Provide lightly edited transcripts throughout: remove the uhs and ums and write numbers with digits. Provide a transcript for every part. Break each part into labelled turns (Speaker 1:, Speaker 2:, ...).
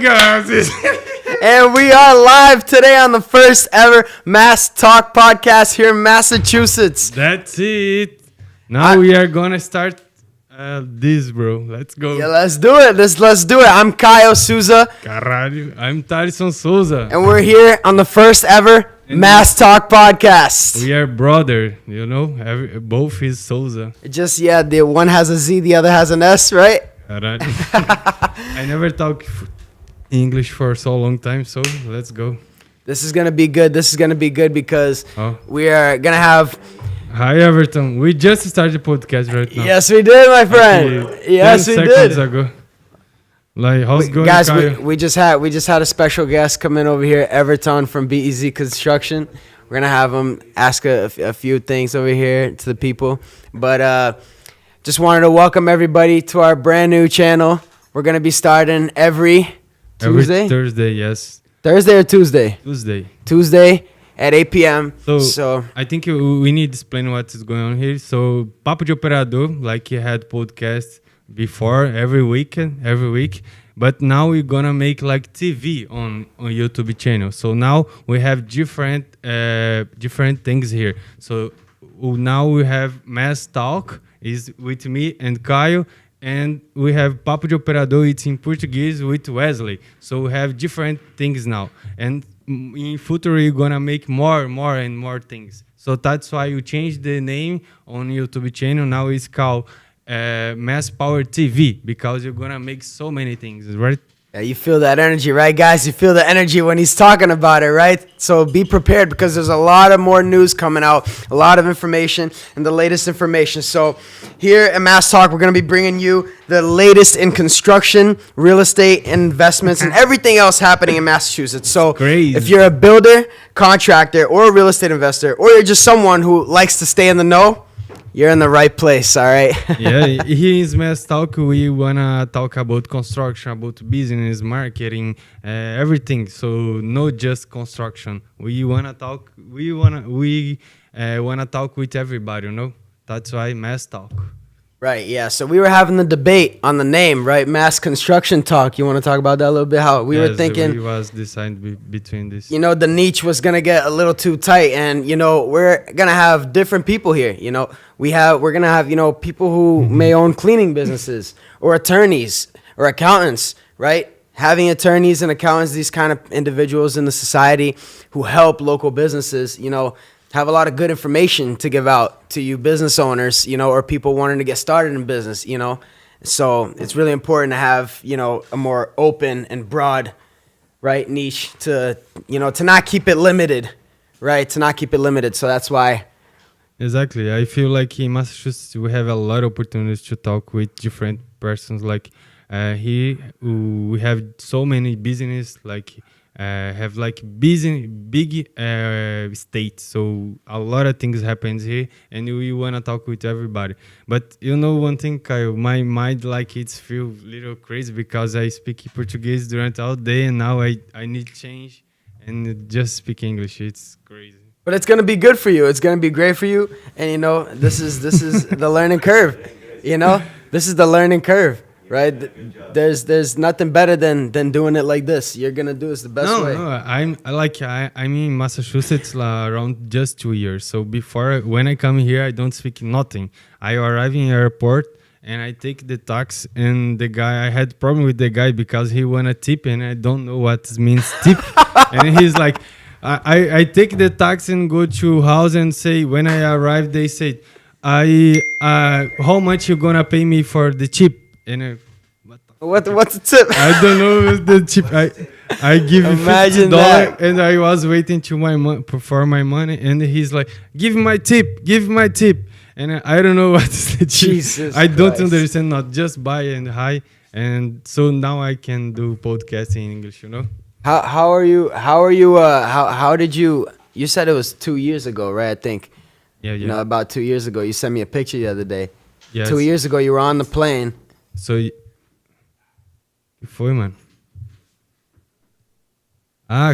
Speaker 1: God.
Speaker 2: And we are live today on the first ever Mass Talk podcast here in Massachusetts.
Speaker 1: That's it. Now we are gonna start this, bro. Let's go.
Speaker 2: Yeah, let's do it. Let's do it. I'm Kayo Souza.
Speaker 1: Caralho. I'm Tallyson Souza.
Speaker 2: And we're here on the first ever Mass Talk podcast.
Speaker 1: We are brother, you know. Both is Souza.
Speaker 2: The one has a Z, the other has an S, right?
Speaker 1: Caralho. I never talk English for so long time, so let's go.
Speaker 2: This is gonna be good. This is gonna be good because we are gonna have.
Speaker 1: Hi Everton. We just started the podcast right now.
Speaker 2: Yes, we did, my friend. Yes, we did.
Speaker 1: Ago. Like, how's it going,
Speaker 2: guys?
Speaker 1: Kayo?
Speaker 2: We just had a special guest come in over here, Everton from BEZ Construction. We're gonna have him ask a few things over here to the people, but just wanted to welcome everybody to our brand new channel. We're gonna be starting every Tuesday.
Speaker 1: Every Thursday, yes.
Speaker 2: Thursday or Tuesday? Tuesday at 8 p.m. So
Speaker 1: I think we need to explain what is going on here. So Papo de Operador, like you had podcasts before every week, but now we're gonna make like TV on YouTube channel. So now we have different things here. So now we have Mass Talk is with me and Kayo. And we have Papo de Operador, it's in Portuguese with Wesley. So we have different things now. And in future, we're going to make more and more things. So that's why you change the name on YouTube channel. Now it's called Mass Power TV because you're going to make so many things, right?
Speaker 2: Yeah, you feel that energy, right, guys? You feel the energy when he's talking about it, right? So be prepared because there's a lot of more news coming out, a lot of information and the latest information. So here at Mass Talk, we're going to be bringing you the latest in construction, real estate, investments, and everything else happening in Massachusetts. So
Speaker 1: crazy.
Speaker 2: If you're a builder, contractor, or a real estate investor, or you're just someone who likes to stay in the know, you're in the right place, all right?
Speaker 1: Yeah, here in Mass Talk, we want to talk about construction, about business, marketing, everything. So not just construction. We want to talk with everybody, you know? That's why Mass Talk.
Speaker 2: Right, yeah. So we were having the debate on the name, right? Mass Construction Talk. You want to talk about that a little bit? How we were thinking.
Speaker 1: We was decided between this.
Speaker 2: You know, the niche was gonna get a little too tight, and you know, we're gonna have different people here. You know, we're gonna have people who may own cleaning businesses or attorneys or accountants, right? Having attorneys and accountants, these kind of individuals in the society who help local businesses, have a lot of good information to give out to you business owners, or people wanting to get started in business, So it's really important to have, a more open and broad, right, niche to not keep it limited, right? To not keep it limited. So that's why.
Speaker 1: Exactly. I feel like in Massachusetts, we have a lot of opportunities to talk with different persons. Like here, we have so many business, like have like big states, so a lot of things happens here, and we want to talk with everybody. But one thing, Kayo, my mind like it's feel a little crazy because I speak Portuguese during all day, and now I need to change and just speak English. It's crazy.
Speaker 2: But it's gonna be good for you. It's gonna be great for you, and this is the learning curve. This is the learning curve. Right, there's nothing better than doing it like this. You're gonna do it the best way.
Speaker 1: No, I'm in Massachusetts around just 2 years. So before, when I come here, I don't speak nothing. I arrive in airport and I take the taxi, and the guy, I had problem with the guy because he want a tip and I don't know what means tip. And he's like, I take the taxi and go to house and say, when I arrive, they say, how much you gonna pay me for the tip? And
Speaker 2: what's the tip?
Speaker 1: I don't know the tip. I give you $50 and I was waiting for my money, and he's like, give my tip, and I don't know what is the tip.
Speaker 2: Jesus
Speaker 1: I don't
Speaker 2: Christ.
Speaker 1: understand. Not just buy and hi, and so now I can do podcasting in English.
Speaker 2: How are you? How did you? You said it was 2 years ago, right? I think.
Speaker 1: Yeah.
Speaker 2: About 2 years ago. You sent me a picture the other day.
Speaker 1: Yes.
Speaker 2: 2 years ago, you were on the plane.
Speaker 1: So, foi, mano.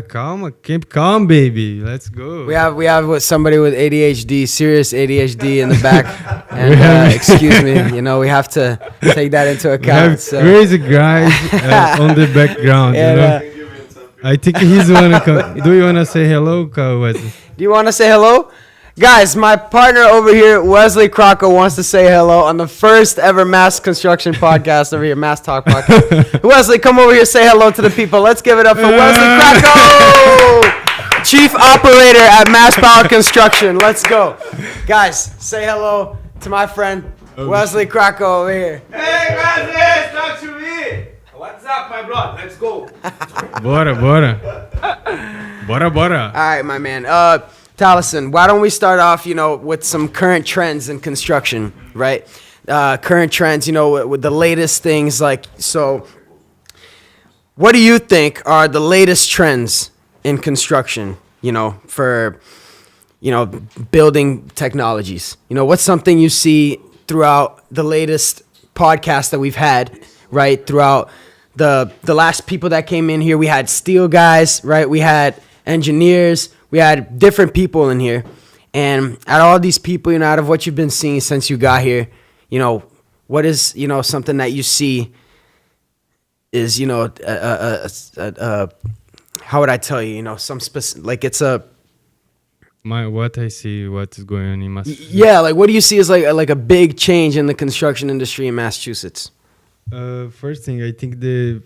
Speaker 1: Calma. Keep calm, baby. Let's go.
Speaker 2: We have somebody with ADHD, serious ADHD in the back, and excuse me, we have to take that into
Speaker 1: We
Speaker 2: account.
Speaker 1: have
Speaker 2: So.
Speaker 1: crazy guys on the background,
Speaker 2: And,
Speaker 1: I think he's wanna come. Do you wanna say hello, Wesley?
Speaker 2: do you want to say hello? Guys, my partner over here, Wesley Crocco, wants to say hello on the first ever mass construction podcast over here, Mass Talk podcast. Wesley, come over here, say hello to the people. Let's give it up for Wesley Crocco, Chief Operator at Mass Power Construction. Let's go. Guys, say hello to my friend, Wesley Crocco over here.
Speaker 3: Hey, Wesley, talk to me. What's up, my blood? Let's go.
Speaker 1: Bora.
Speaker 2: All right, my man. Tallyson, why don't we start off, with some current trends in construction, right? Current trends, with the latest things so what do you think are the latest trends in construction, for, building technologies? What's something you see throughout the latest podcast that we've had, right? Throughout the last people that came in here, we had steel guys, right? We had engineers. We had different people in here, and out of all these people, out of what you've been seeing since you got here, what is, something that you see is, how would I tell you, some specific, it's
Speaker 1: What I see, what is going on in Massachusetts.
Speaker 2: yeah, what do you see as like a big change in the construction industry in Massachusetts?
Speaker 1: First thing, I think the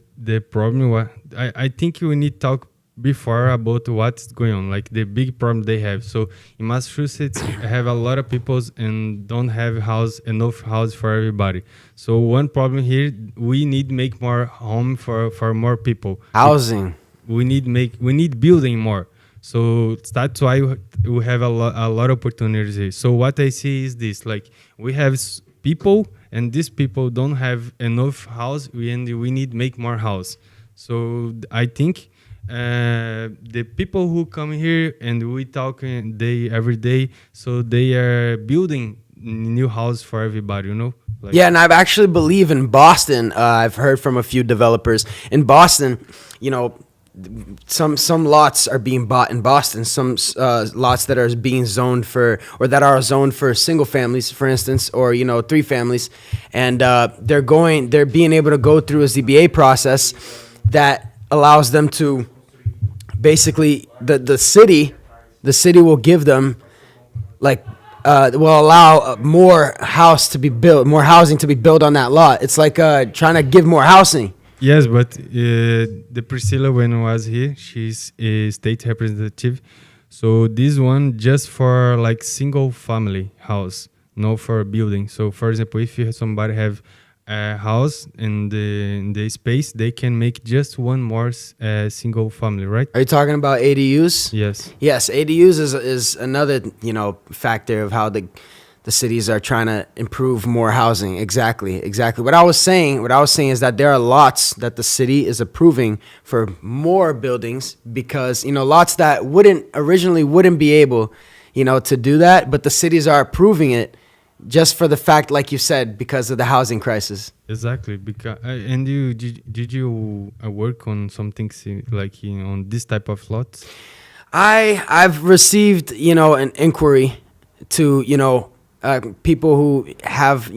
Speaker 1: problem. I think we need to talk before about what's going on, like the big problem they have. So in Massachusetts, have a lot of people and don't have enough house for everybody. So one problem here, we need make more home for more people.
Speaker 2: Housing.
Speaker 1: We need building more. So that's why we have a lot of opportunities here. So what I see is this: like we have people, and these people don't have enough house, and we need make more house. So I think. The people who come here and we talk every day, so they are building new house for everybody,
Speaker 2: Yeah, and I actually believe in Boston. I've heard from a few developers in Boston. Some lots are being bought in Boston. Some lots that are being zoned for, or that are zoned for single families, for instance, or 3 families, and they're being able to go through a ZBA process that allows them to basically the city will give them will allow more housing to be built on that lot. It's like trying to give more housing.
Speaker 1: Yes, but the Priscilla, when was here, she's a state representative. So this one just for like single family house, no for building. So for example, if somebody have a house in the space, they can make just one more single family, right?
Speaker 2: Are you talking about ADUs?
Speaker 1: Yes.
Speaker 2: Yes, ADUs is another factor of how the cities are trying to improve more housing. Exactly. What I was saying is that there are lots that the city is approving for more buildings because lots that wouldn't be able to do that, but the cities are approving it. Just for the fact, like you said, because of the housing crisis.
Speaker 1: Exactly. Because and did you work on something like on this type of lots?
Speaker 2: I've received an inquiry to people who have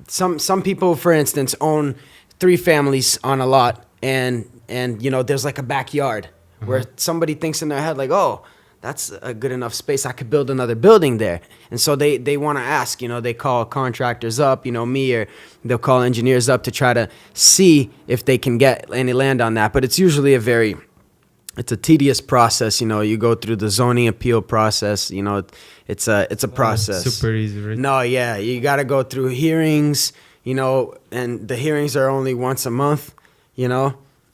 Speaker 2: some people, for instance, own 3 families on a lot, and there's like a backyard where somebody thinks in their head like, oh, that's a good enough space. I could build another building there. And so they want to ask, they call contractors up, me, or they'll call engineers up to try to see if they can get any land on that. But it's usually it's a tedious process. You go through the zoning appeal process. It's a process.
Speaker 1: Super easy, right?
Speaker 2: No, yeah. You got to go through hearings, and the hearings are only once a month,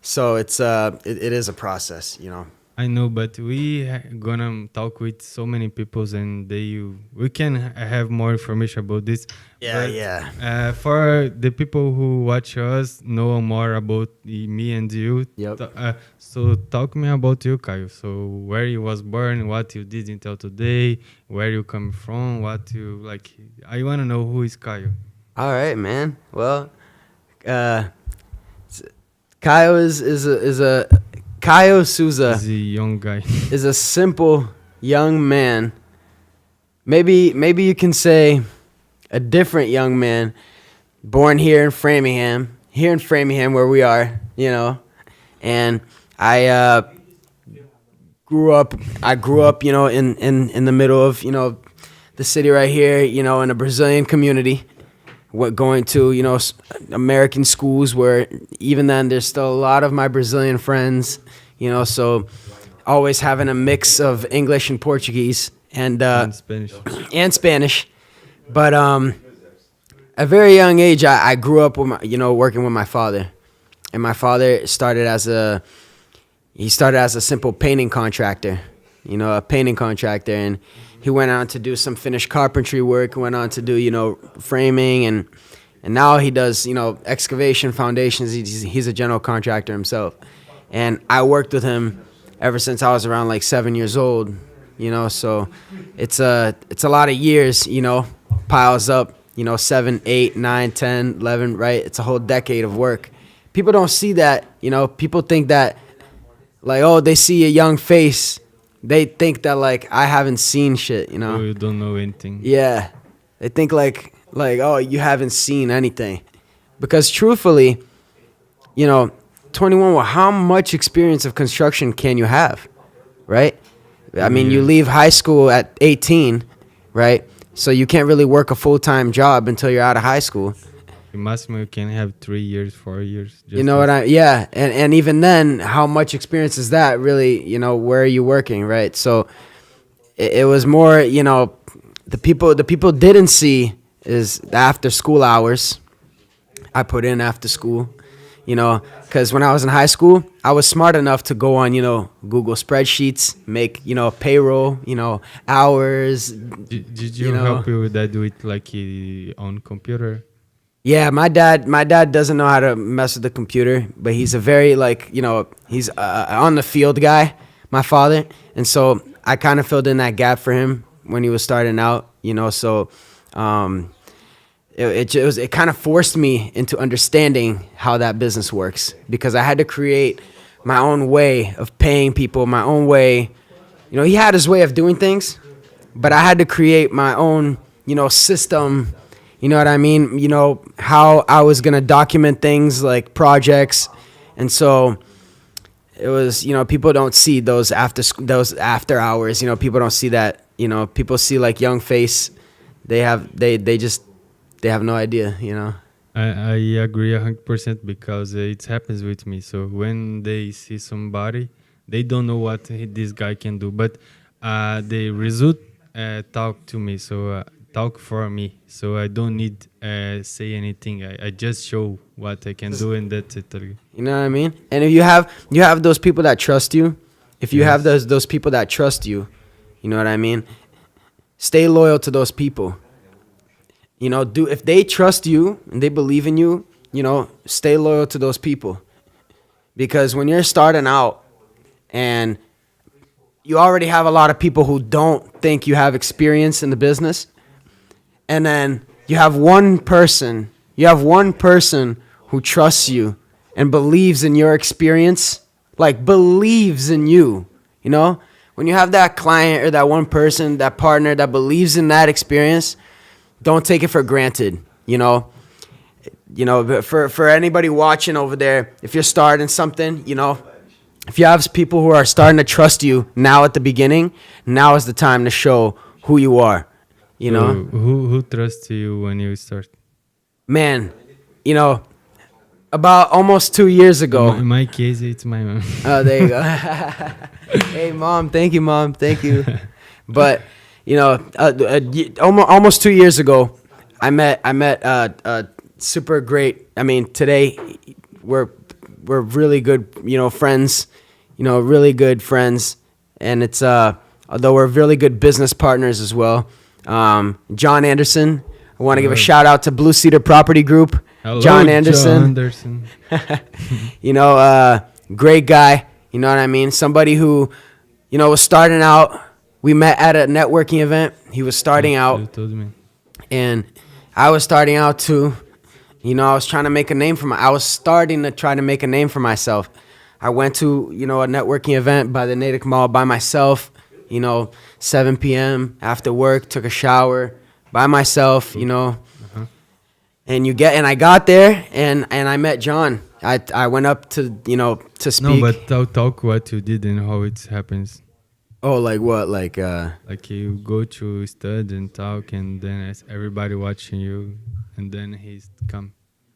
Speaker 2: So it is a process,
Speaker 1: I know, but we gonna talk with so many people, and we can have more information about this.
Speaker 2: Yeah.
Speaker 1: For the people who watch us, know more about me and you.
Speaker 2: Yep.
Speaker 1: So talk me about you, Kayo. So where you was born, what you did until today, where you come from, what you like. I wanna know who is Kayo.
Speaker 2: All right, man. Well, Kayo is Kayo Souza
Speaker 1: He's a young guy.
Speaker 2: is a simple young man. Maybe you can say a different young man, born here in Framingham, where we are, you know. And I grew up, you know, in the middle of, you know, the city right here, you know, in a Brazilian community. Going to, you know, American schools where even then there's still a lot of my Brazilian friends, you know, so always having a mix of English and Portuguese and
Speaker 1: Spanish.
Speaker 2: and Spanish. But at a very young age, I grew up with working with my father, and my father started as a simple painting contractor, you know, a painting contractor, and he went on to do some finished carpentry work, went on to do, you know, framing, and now he does, you know, excavation, foundations. He's a general contractor himself. And I worked with him ever since I was around like 7 years old, you know, so it's a lot of years, you know, piles up, you know, 7, 8, 9, 10, 11, right? It's a whole decade of work. People don't see that, you know, people think that, like, oh, they see a young face. They think that, like, I haven't seen shit, you know?
Speaker 1: Oh, you don't know anything.
Speaker 2: Yeah. They think, like, oh, you haven't seen anything. Because, truthfully, you know, 21, well, how much experience of construction can you have, right? I mean, you leave high school at 18, right? So you can't really work a full-time job until you're out of high school.
Speaker 1: The maximum you can have 3 years, 4 years.
Speaker 2: You know what yeah. And even then, how much experience is that really, you know, where are you working, right? So it was more, you know, the people didn't see is the after school hours I put in after school, you know, because when I was in high school, I was smart enough to go on, you know, Google spreadsheets, make, you know, payroll, you know, hours.
Speaker 1: Did you help you with that with like on computer?
Speaker 2: Yeah, my dad doesn't know how to mess with the computer, but he's a very, like, you know, he's on the field guy, my father. And so I kind of filled in that gap for him when he was starting out, you know, so it kind of forced me into understanding how that business works, because I had to create my own way of paying people, my own way. You know, he had his way of doing things, but I had to create my own, you know, system. You know what I mean? You know, how I was going to document things like projects. And so it was, you know, people don't see those after hours, you know, people don't see that, you know, people see like young face. They have no idea, you know.
Speaker 1: I agree 100% because it happens with me. So when they see somebody, they don't know what this guy can do, but the result talk to me. So talk for me, so I don't need say anything. I just show what I can do, and that's it.
Speaker 2: You know what I mean? And if you have those people that trust you, if you have those people that trust you, you know what I mean? Stay loyal to those people. You know, if they trust you and they believe in you, you know, stay loyal to those people. Because when you're starting out and you already have a lot of people who don't think you have experience in the business, and then you have one person who trusts you and believes in your experience, like believes in you, you know? When you have that client or that one person, that partner that believes in that experience, don't take it for granted, you know? You know, for anybody watching over there, if you're starting something, you know, if you have people who are starting to trust you now at the beginning, now is the time to show who you are. You know,
Speaker 1: who trusts you when you start?
Speaker 2: Man, you know, about almost 2 years ago.
Speaker 1: In my case, it's my mom.
Speaker 2: Oh, there you go. Hey, Mom. Thank you, Mom. Thank you. But, you know, almost 2 years ago, I met super great. I mean, today we're really good, you know, friends. You know, really good friends, and it's although we're really good business partners as well. John Anderson. I want to give a shout out to Blue Cedar Property Group.
Speaker 1: Hello,
Speaker 2: John Anderson.
Speaker 1: John Anderson.
Speaker 2: You know, great guy. You know what I mean? Somebody who, you know, was starting out. We met at a networking event. He was starting out.
Speaker 1: You told me.
Speaker 2: And I was starting out too. You know, I was starting to try to make a name for myself. I went to, a networking event by the Natick Mall by myself, 7 p.m. after work, took a shower by myself,
Speaker 1: Uh-huh.
Speaker 2: and I got there and I met John. I went up to, to speak.
Speaker 1: No, but talk what you did and how it happens.
Speaker 2: Oh, like what? Like,
Speaker 1: Like you go to study and talk, and then as everybody watching you, and then he's come.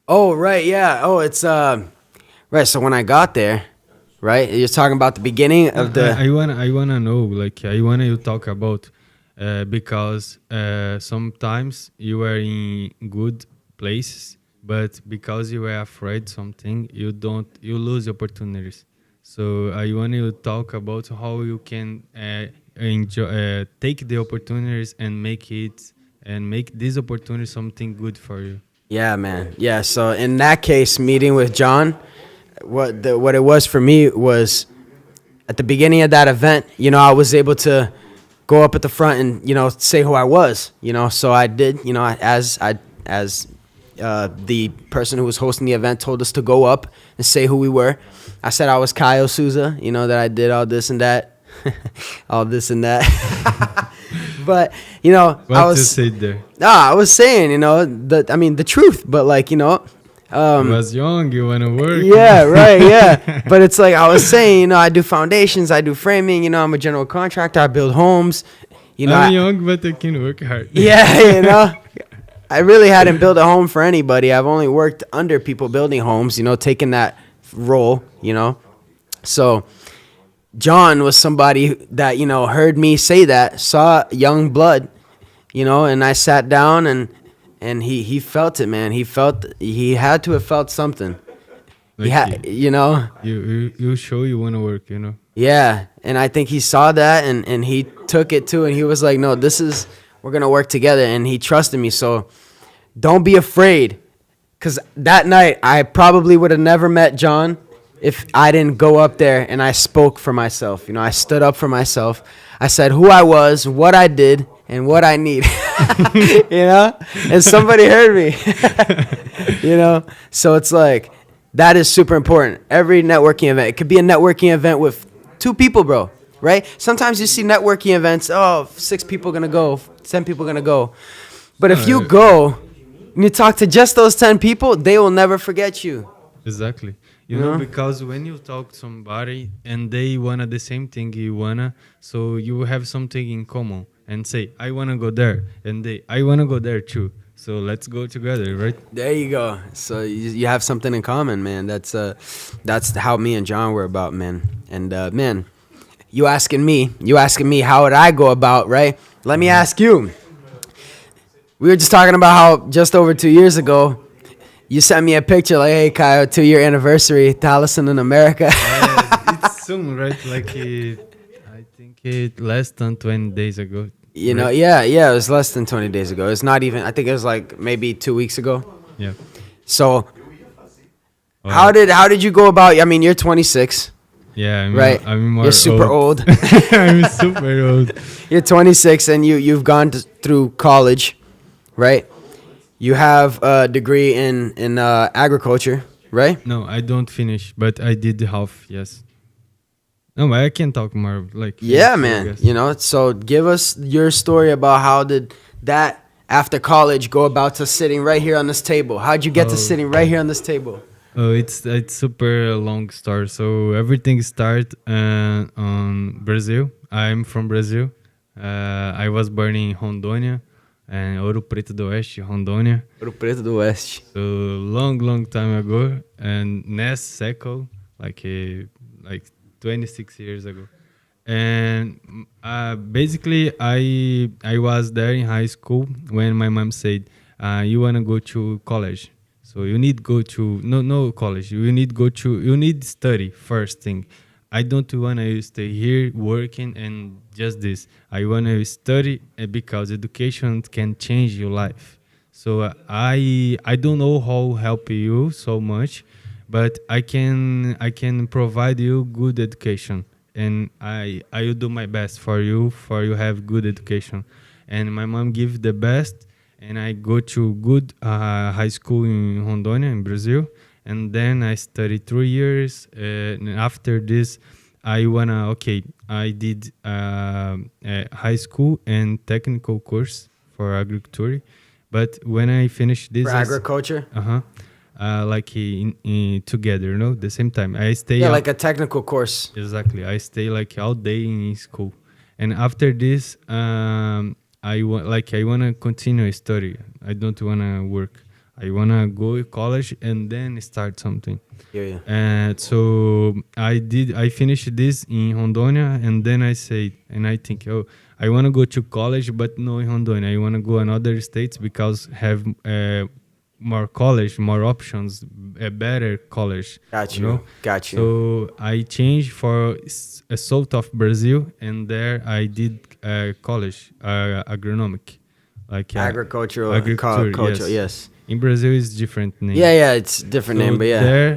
Speaker 2: oh, right. Yeah. Oh, it's, right. So when I got there, right, you're talking about the beginning of the,
Speaker 1: I wanna know, like I wanna you talk about, because sometimes you are in good places, but because you are afraid something, you lose opportunities. So I want you to talk about how you can enjoy, take the opportunities and make this opportunity something good for you.
Speaker 2: yeah, man. Yeah. So in that case, meeting with John, what it was for me was at the beginning of that event, I was able to go up at the front and, say who I was, so I did, as the person who was hosting the event told us to go up and say who we were. I said I was Kayo Souza, that I did all this and that, all this and that. But,
Speaker 1: What
Speaker 2: I
Speaker 1: you
Speaker 2: was,
Speaker 1: said there?
Speaker 2: I was saying, the truth, but like,
Speaker 1: You was young, you wanna work.
Speaker 2: yeah, right, yeah. But it's like I was saying, I do foundations, I do framing, I'm a general contractor, I build homes,
Speaker 1: I'm young, but I can work hard.
Speaker 2: yeah, I really hadn't built a home for anybody. I've only worked under people building homes, taking that role, So John was somebody that, heard me say that, saw young blood, and I sat down and he felt it, man. He had to have felt something.
Speaker 1: Like
Speaker 2: You
Speaker 1: you show you wanna work,
Speaker 2: Yeah, and I think he saw that and he took it too, and he was like, no, we're going to work together, and he trusted me. So don't be afraid, because that night I probably would have never met John if I didn't go up there and I spoke for myself. I stood up for myself. I said who I was, what I did, and what I need. And somebody heard me. So it's like, that is super important. Every networking event, it could be a networking event with 2 people, bro, right? Sometimes you see networking events, 6 people gonna go, 10 people gonna go. But if you go and you talk to just those 10 people, they will never forget you.
Speaker 1: Exactly. You know, because when you talk to somebody and they wanna the same thing you wanna, so you have something in common and say, I wanna go there, and I wanna go there too. So let's go together, right?
Speaker 2: There you go. So you have something in common, man. That's how me and John were about, man. And man, you asking me how would I go about, right? Let me ask you. We were just talking about how just over 2 years ago, you sent me a picture like, hey, Kayo, 2-year anniversary, Tallyson in America.
Speaker 1: It's soon, right? Like I think it less than 20 days ago. Right?
Speaker 2: Yeah, it was less than 20 days ago. It's not even, I think it was like maybe 2 weeks ago.
Speaker 1: Yeah.
Speaker 2: So how did you go about, I mean, you're 26.
Speaker 1: Yeah,
Speaker 2: Right.
Speaker 1: I'm more
Speaker 2: You're super old.
Speaker 1: I'm super old.
Speaker 2: You're 26 and you've gone through college, right? You have a degree in agriculture, right?
Speaker 1: No, I don't finish, but I did half. Yes. No, but I can talk more. Like
Speaker 2: Yeah,
Speaker 1: I
Speaker 2: man.
Speaker 1: guess.
Speaker 2: So give us your story about how did that after college go about to sitting right here on this table? How'd you get to sitting right here on this table?
Speaker 1: Oh, it's super long story. So everything started on Brazil. I'm from Brazil. I was born in Rondônia, and Ouro Preto do Oeste, Rondônia.
Speaker 2: Ouro Preto do Oeste.
Speaker 1: So long time ago, and next cycle, like 26 years ago. And basically, I was there in high school when my mom said, "You wanna go to college, so you need go to no college. You need study first thing. I don't wanna stay here working and just this. I wanna study because education can change your life. So I don't know how help you so much, but I can provide you good education, and I will do my best for you have good education." And my mom give the best, and I go to good high school in Rondônia in Brazil, and then I studied 3 years. And after this, I did a high school and technical course for agriculture. But when I finished this,
Speaker 2: For agriculture?
Speaker 1: like together, the same time. I stay
Speaker 2: Yeah,
Speaker 1: out-
Speaker 2: like a technical course.
Speaker 1: Exactly. I stay like all day in school, and after this, I wanna continue study. I don't wanna work. I wanna go to college and then start something.
Speaker 2: Yeah.
Speaker 1: And so I finished this in Rondônia, and then I think, oh, I wanna go to college, but no in Rondônia. I wanna go in other states because have more college, more options, a better college.
Speaker 2: Got you. Got you.
Speaker 1: So I changed for south of Brazil, and there I did college, agronomic, like
Speaker 2: Agricultural.
Speaker 1: agriculture.
Speaker 2: Culture,
Speaker 1: Yes. In Brazil, it's different name.
Speaker 2: Yeah, it's different name, but yeah.
Speaker 1: There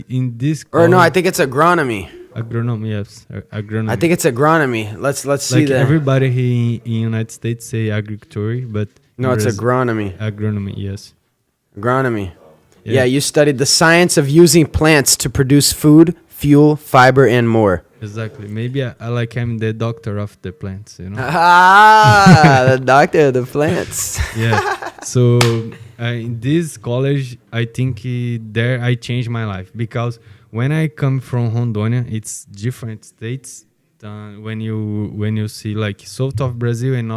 Speaker 1: in this.
Speaker 2: Or no, I think it's agronomy.
Speaker 1: Agronomy. Yes, agronomy.
Speaker 2: I think it's agronomy. Let's see
Speaker 1: like
Speaker 2: that.
Speaker 1: everybody here in United States say agriculture, but
Speaker 2: No,
Speaker 1: in
Speaker 2: it's
Speaker 1: Brazil-
Speaker 2: agronomy.
Speaker 1: Agronomy. Yes.
Speaker 2: Agronomy.
Speaker 1: Yeah.
Speaker 2: Yeah, you studied the science of using plants to produce food, fuel, fiber, and more.
Speaker 1: Exactly. Maybe I'm the doctor of the plants.
Speaker 2: Ah, the doctor of the plants.
Speaker 1: Yeah. So in this college, I think there I changed my life because when I come from Rondônia, it's different states. When you see like south of Brazil and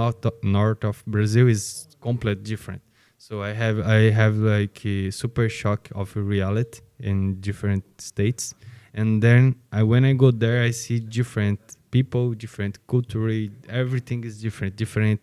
Speaker 1: north of Brazil is completely different. So I have like a super shock of reality in different states, and then when I go there, I see different people, different culture. Everything is different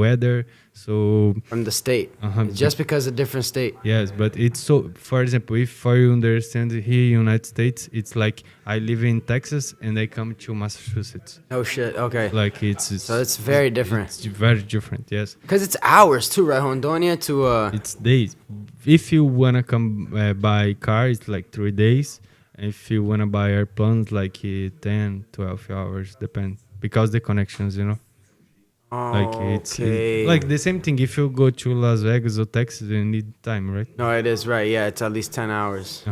Speaker 1: weather. So
Speaker 2: From the state.
Speaker 1: Uh-huh.
Speaker 2: Just because a different state.
Speaker 1: yes, but it's so. For example, if for you understand here in United States, it's like I live in Texas and I come to Massachusetts.
Speaker 2: Oh shit. Okay.
Speaker 1: Like it's
Speaker 2: So it's very different.
Speaker 1: It's very different. Yes.
Speaker 2: Because it's hours too, right? Rondônia to
Speaker 1: It's days. If you wanna come by car, it's like 3 days. If you wanna buy airplanes, like 10, 12 hours, depends. Because the connections. Like it's
Speaker 2: okay.
Speaker 1: like the same thing. If you go to Las Vegas or Texas, you need time, right?
Speaker 2: No, it is right. Yeah, it's at least 10 hours.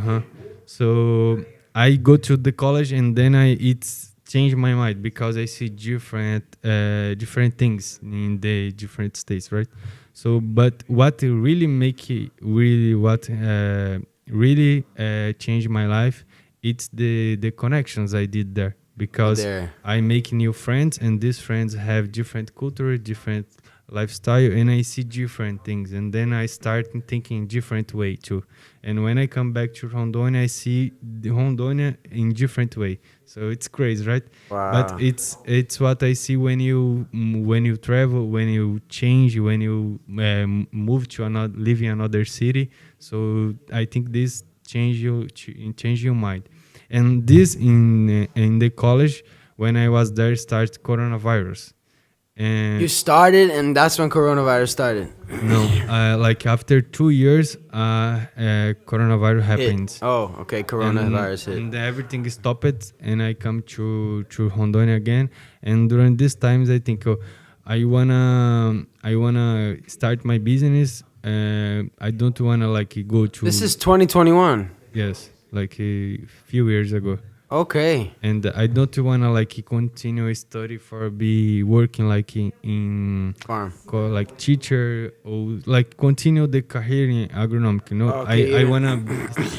Speaker 1: So I go to the college and then it's changed my mind because I see different things in the different states, right? So, but what really changed my life, it's the connections I did there because
Speaker 2: There.
Speaker 1: I make new friends and these friends have different culture, different lifestyle, and I see different things, and then I start thinking different way too. And when I come back to Rondônia, I see the Rondônia in different way. So it's crazy, right?
Speaker 2: Wow.
Speaker 1: But it's what I see when you travel, when you change, when you move to live in another city. So I think this change your mind. And this in the college when I was there started coronavirus. And
Speaker 2: You started, and that's when coronavirus started.
Speaker 1: no, like after 2 years, coronavirus happened.
Speaker 2: Oh, okay. Coronavirus hit.
Speaker 1: And everything stopped, and I come to Rondônia again. And during these times, I think, I wanna start my business. I don't wanna go to.
Speaker 2: This is 2021.
Speaker 1: Yes, like a few years ago.
Speaker 2: Okay.
Speaker 1: And I don't wanna continue study for be working in
Speaker 2: Farm.
Speaker 1: teacher or continue the career in agronomic.
Speaker 2: Okay,
Speaker 1: I
Speaker 2: yeah.
Speaker 1: wanna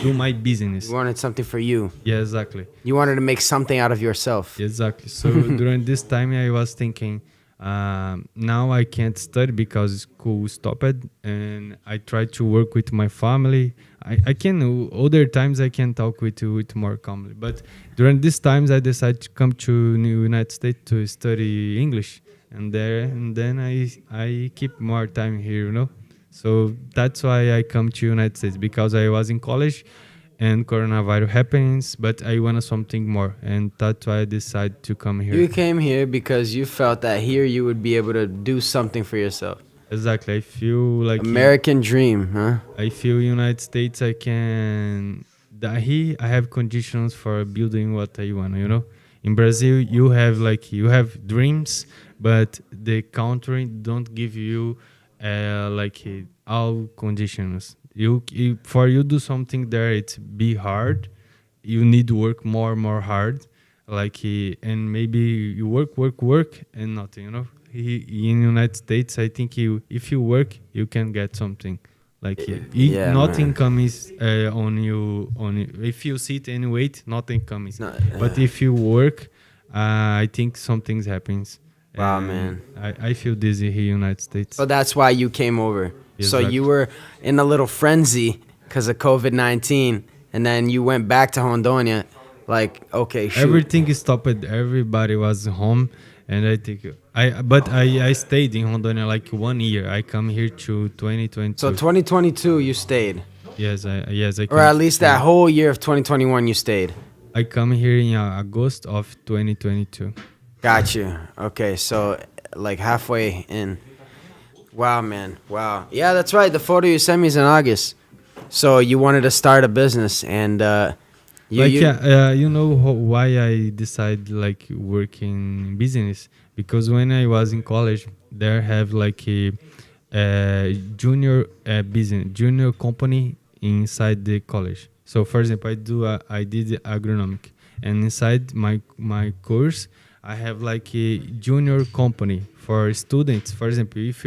Speaker 1: do my business.
Speaker 2: You wanted something for you.
Speaker 1: Yeah, exactly.
Speaker 2: You wanted to make something out of yourself.
Speaker 1: Exactly. So during this time, I was thinking, now I can't study because school stopped, and I try to work with my family. I can other times I can talk with more calmly, but during these times I decided to come to United States to study English, and then I keep more time here. So that's why I come to United States, because I was in college and coronavirus happens, but I wanted something more, and that's why I decided to come here.
Speaker 2: You came here because you felt that here you would be able to do something for yourself.
Speaker 1: Exactly. I feel like
Speaker 2: American dream, huh?
Speaker 1: I feel United States I can here I have conditions for building what I want, In Brazil you have dreams, but the country don't give you all conditions. You for you do something there, it's be hard. You need to work more hard, and maybe you work and nothing. In United States, I think if you work, you can get something.
Speaker 2: Yeah,
Speaker 1: nothing
Speaker 2: man.
Speaker 1: comes on you. If you sit and wait, nothing comes.
Speaker 2: No,
Speaker 1: But if you work, I think something happens.
Speaker 2: Wow,
Speaker 1: And
Speaker 2: man.
Speaker 1: I feel dizzy here in United States.
Speaker 2: So that's why you came over. So
Speaker 1: Exactly.
Speaker 2: you were in a little frenzy because of COVID-19, and then you went back to Hondonia. Like, okay, shoot.
Speaker 1: Everything is stopped. Everybody was home, and I think I stayed in Honduras like 1 year. I come here to 2022.
Speaker 2: So 2022, you stayed,
Speaker 1: yes, I
Speaker 2: or at least that whole year of 2021, you stayed.
Speaker 1: I come here in August of 2022.
Speaker 2: Got you. Okay, so like halfway in. Wow, man. Wow. Yeah, that's right. The photo you sent me is in August. So you wanted to start a business, and
Speaker 1: You know why I decided like working business, because when I was in college, there have like a junior business, junior company inside the college. So for example, I did agronomic, and inside my course, I have like a junior company for students. For example, if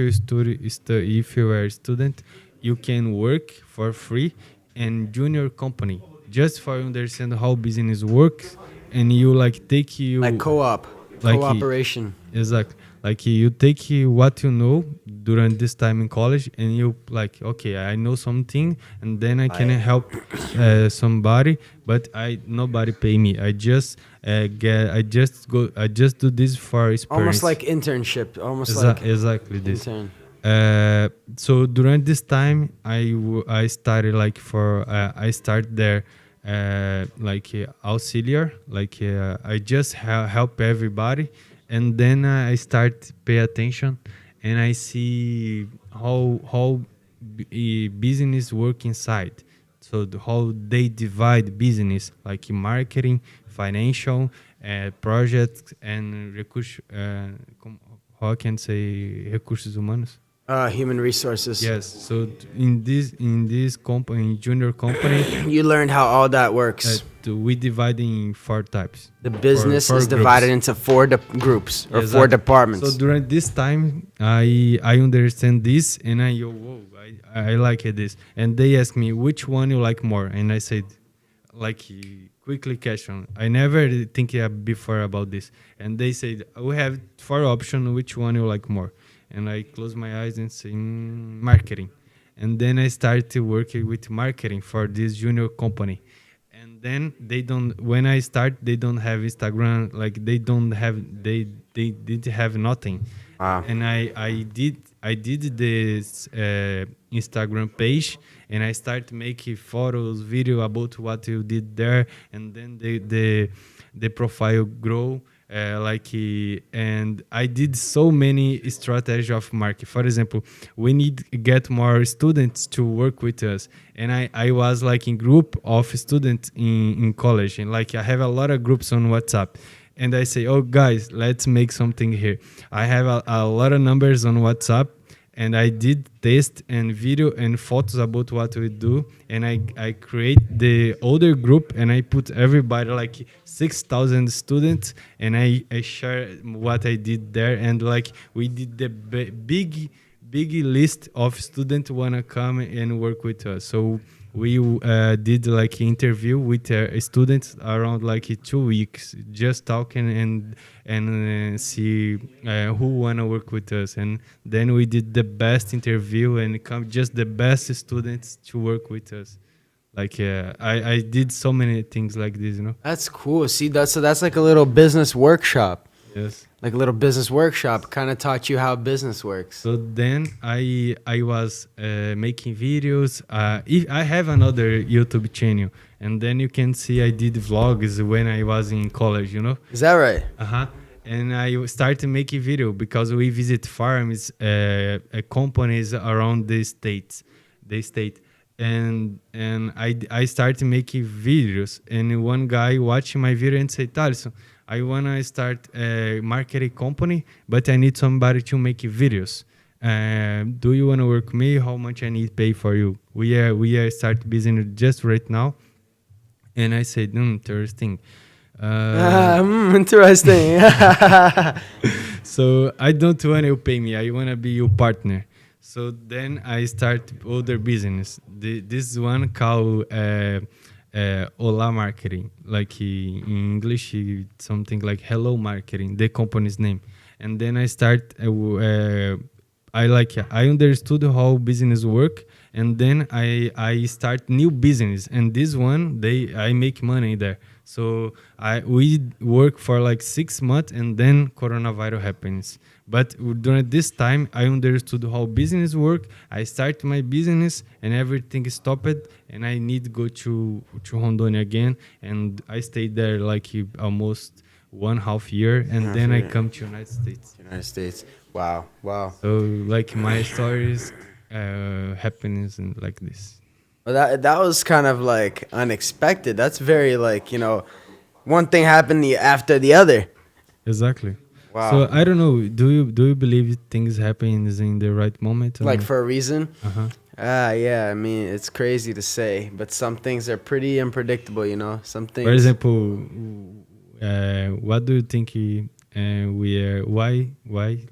Speaker 1: you are a student, you can work for free in junior company just for understand how business works, and you like take you
Speaker 2: like co-op,
Speaker 1: like
Speaker 2: cooperation.
Speaker 1: exactly, like you take what you know during this time in college, and you like, okay, I know something, and then I can help somebody, but nobody pay me. I just I just do this for experience.
Speaker 2: Almost like internship. Almost like
Speaker 1: Exactly this.
Speaker 2: intern.
Speaker 1: So during this time, I started like I start there auxiliar, I just help everybody, and then I start pay attention, and I see how business work inside. So how they divide business, like marketing, financial, projects, and how I can say recursos humanos.
Speaker 2: Human resources.
Speaker 1: Yes. So in this company, junior company,
Speaker 2: You learned how all that works.
Speaker 1: we divide in 4 types.
Speaker 2: The business
Speaker 1: four
Speaker 2: is divided
Speaker 1: groups.
Speaker 2: into 4 groups or 4
Speaker 1: Exactly.
Speaker 2: departments.
Speaker 1: So during this time, I understand this, and I like this. And they ask me which one you like more, and I said, quickly question. I never think before about this, and they said we have 4 options. Which one you like more? And I close my eyes and say marketing, and then I started working with marketing for this junior company. And then they don't. When I start, they don't have Instagram. Like they don't have. They didn't have nothing.
Speaker 2: Wow.
Speaker 1: And I did this Instagram page, and I started making photos, video about what you did there, and then the profile grow. And I did so many strategies of market. For example, we need to get more students to work with us, and I was like in group of students in college, and like I have a lot of groups on WhatsApp, and I say, oh guys, let's make something here. I have a lot of numbers on WhatsApp, and I did test and video and photos about what we do, and I create the older group, and I put everybody like 6,000 students, and I share what I did there, and like we did the big list of students wanna come and work with us. So we did like interview with students around like 2 weeks, just talking and see who wanna work with us, and then we did the best interview and come just the best students to work with us. I did so many things like this,
Speaker 2: That's cool. See, that's like a little business workshop.
Speaker 1: Yes.
Speaker 2: Like a little business workshop. Kind of taught you how business works.
Speaker 1: So then I was making videos. I have another YouTube channel, and then you can see I did vlogs when I was in college.
Speaker 2: Is that right?
Speaker 1: And I started making video because we visit farms, companies around the state, and I started making videos. And one guy watching my video and said, Tallyson, I wanna start a marketing company, but I need somebody to make videos. do you want to work with me? How much I need to pay for you? We are start business just right now. And I said, interesting.
Speaker 2: Interesting.
Speaker 1: So I don't want you pay me. I want to be your partner. So then I start other business. This one called Hola Marketing. Like in English, something like Hello Marketing, the company's name. And then I start, I understood how business work. And then I start new business. And this one, I make money there. So we work for like 6 months and then coronavirus happens. But during this time, I understood how business work. I start my business and everything stopped. And I need to go to Rondônia again. And I stayed there like almost 1.5 year. And then I come to United States.
Speaker 2: United States. Wow.
Speaker 1: So like my stories happens and like this.
Speaker 2: Well, that was kind of like unexpected. That's very like, one thing happened after the other.
Speaker 1: Exactly.
Speaker 2: Wow.
Speaker 1: So I don't know. Do you believe things happen in the right moment?
Speaker 2: Like for a reason?
Speaker 1: Uh-huh.
Speaker 2: Yeah. I mean, it's crazy to say, but some things are pretty unpredictable. Some things.
Speaker 1: For example, what do you think we are? Why?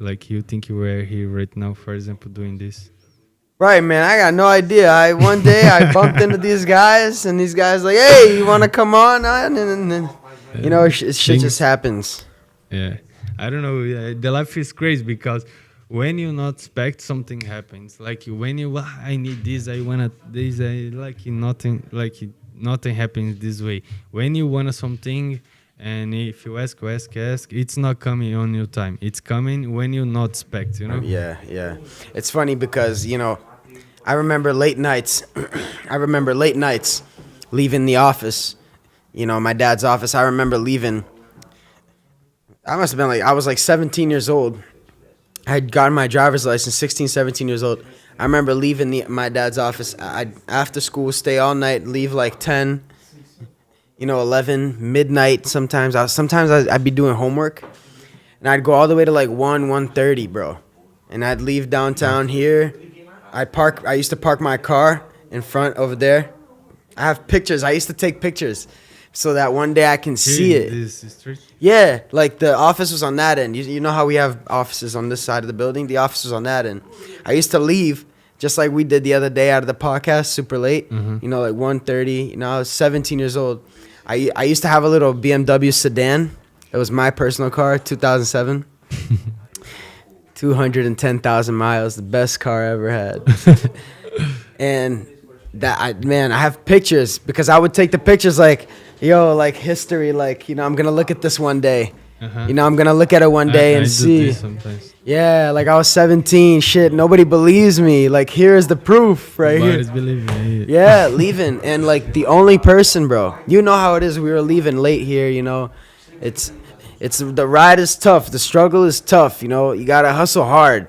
Speaker 1: Like you think you were here right now? For example, doing this.
Speaker 2: Right, man. I got no idea. One day I bumped into these guys, and these guys like, "Hey, you want to come on?" And then, shit just happens.
Speaker 1: Yeah, I don't know. The life is crazy because when you not expect something happens. Like when I need this, I wanna this, I nothing. Nothing happens this way. When you want something. And if you ask, it's not coming on your time. It's coming when you not expect,
Speaker 2: Yeah. It's funny because, I remember late nights. Leaving the office, my dad's office. I remember leaving. I must have been I was like 17 years old. I had gotten my driver's license, 16, 17 years old. I remember leaving my dad's office. I'd after school, stay all night, leave like 10. 11, midnight sometimes. I'd be doing homework. And I'd go all the way to like 1:30, bro. And I'd leave downtown here. I used to park my car in front over there. I have pictures. I used to take pictures so that one day I can see it. Yeah, like the office was on that end. You know how we have offices on this side of the building? The office was on that end. I used to leave just like we did the other day out of the podcast, super late.
Speaker 1: Mm-hmm.
Speaker 2: Like 1:30. I was 17 years old. I used to have a little BMW sedan. It was my personal car, 2007. 210,000 miles, the best car I ever had. And I have pictures because I would take the pictures like history, I'm going to look at this one day.
Speaker 1: Uh-huh.
Speaker 2: I'm going to look at it one day and see. Yeah, like I was 17, shit, nobody believes me. Like, here's the proof right here.
Speaker 1: Believe me.
Speaker 2: Yeah, leaving. And like the only person, bro, you know how it is. We were leaving late here, It's the ride is tough. The struggle is tough, You got to hustle hard.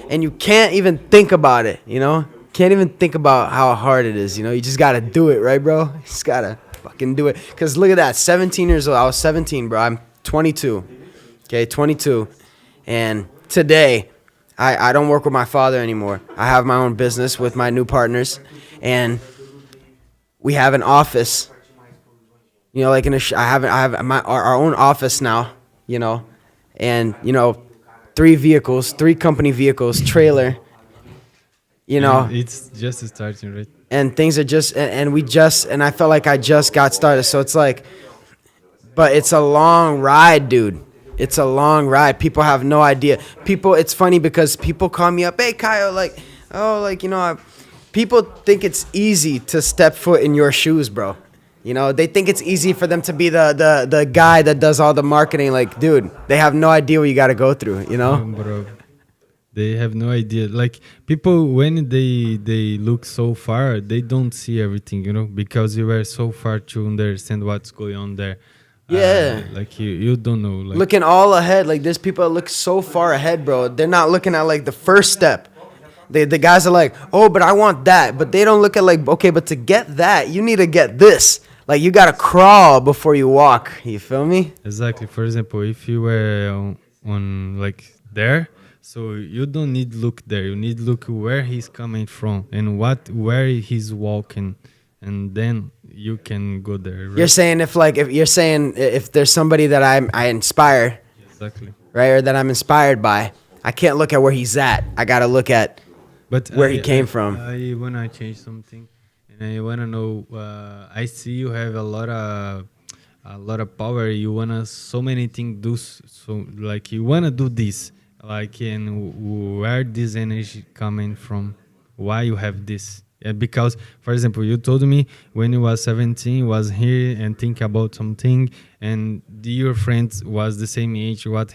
Speaker 2: And you can't even think about it, Can't even think about how hard it is, You just got to do it, right, bro? You just got to fucking do it. Because look at that, 17 years old. I was 17, bro. I'm 22. Okay, 22. And today, I don't work with my father anymore. I have my own business with my new partners. And we have an office. Like I have our own office now, and 3 company vehicles, trailer,
Speaker 1: It's just starting, right?
Speaker 2: And things are just, and I felt like I just got started. So it's like, but it's a long ride, dude. It's a long ride. People have no idea. It's funny because people call me up, "Hey, Kayo, people think it's easy to step foot in your shoes, bro. They think it's easy for them to be the guy that does all the marketing. Like, dude, they have no idea what you got to go through,
Speaker 1: Bro, they have no idea. Like, people, when they look so far, they don't see everything, because you were so far to understand what's going on there.
Speaker 2: Yeah.
Speaker 1: You don't know.
Speaker 2: Looking all ahead. Like, there's people that look so far ahead, bro. They're not looking at, like, the first step. The guys are like, oh, but I want that. But they don't look at, like, okay, but to get that, you need to get this. Like, you got to crawl before you walk. You feel me?
Speaker 1: Exactly. For example, if you were on like, there, So you don't need look there. You need look where he's coming from and where he's walking, and then you can go there. Right?
Speaker 2: You're saying if there's somebody that I inspire,
Speaker 1: Exactly.
Speaker 2: right, or that I'm inspired by, I can't look at where he's at. I gotta look at
Speaker 1: But
Speaker 2: where he came from.
Speaker 1: I wanna change something, and I wanna know. I see you have a lot of power. You wanna so many things do. So like you wanna do this. Like and where this energy coming from? Why you have this? Yeah, because for example, you told me when you was 17, you was here and think about something, and your friends was the same age. What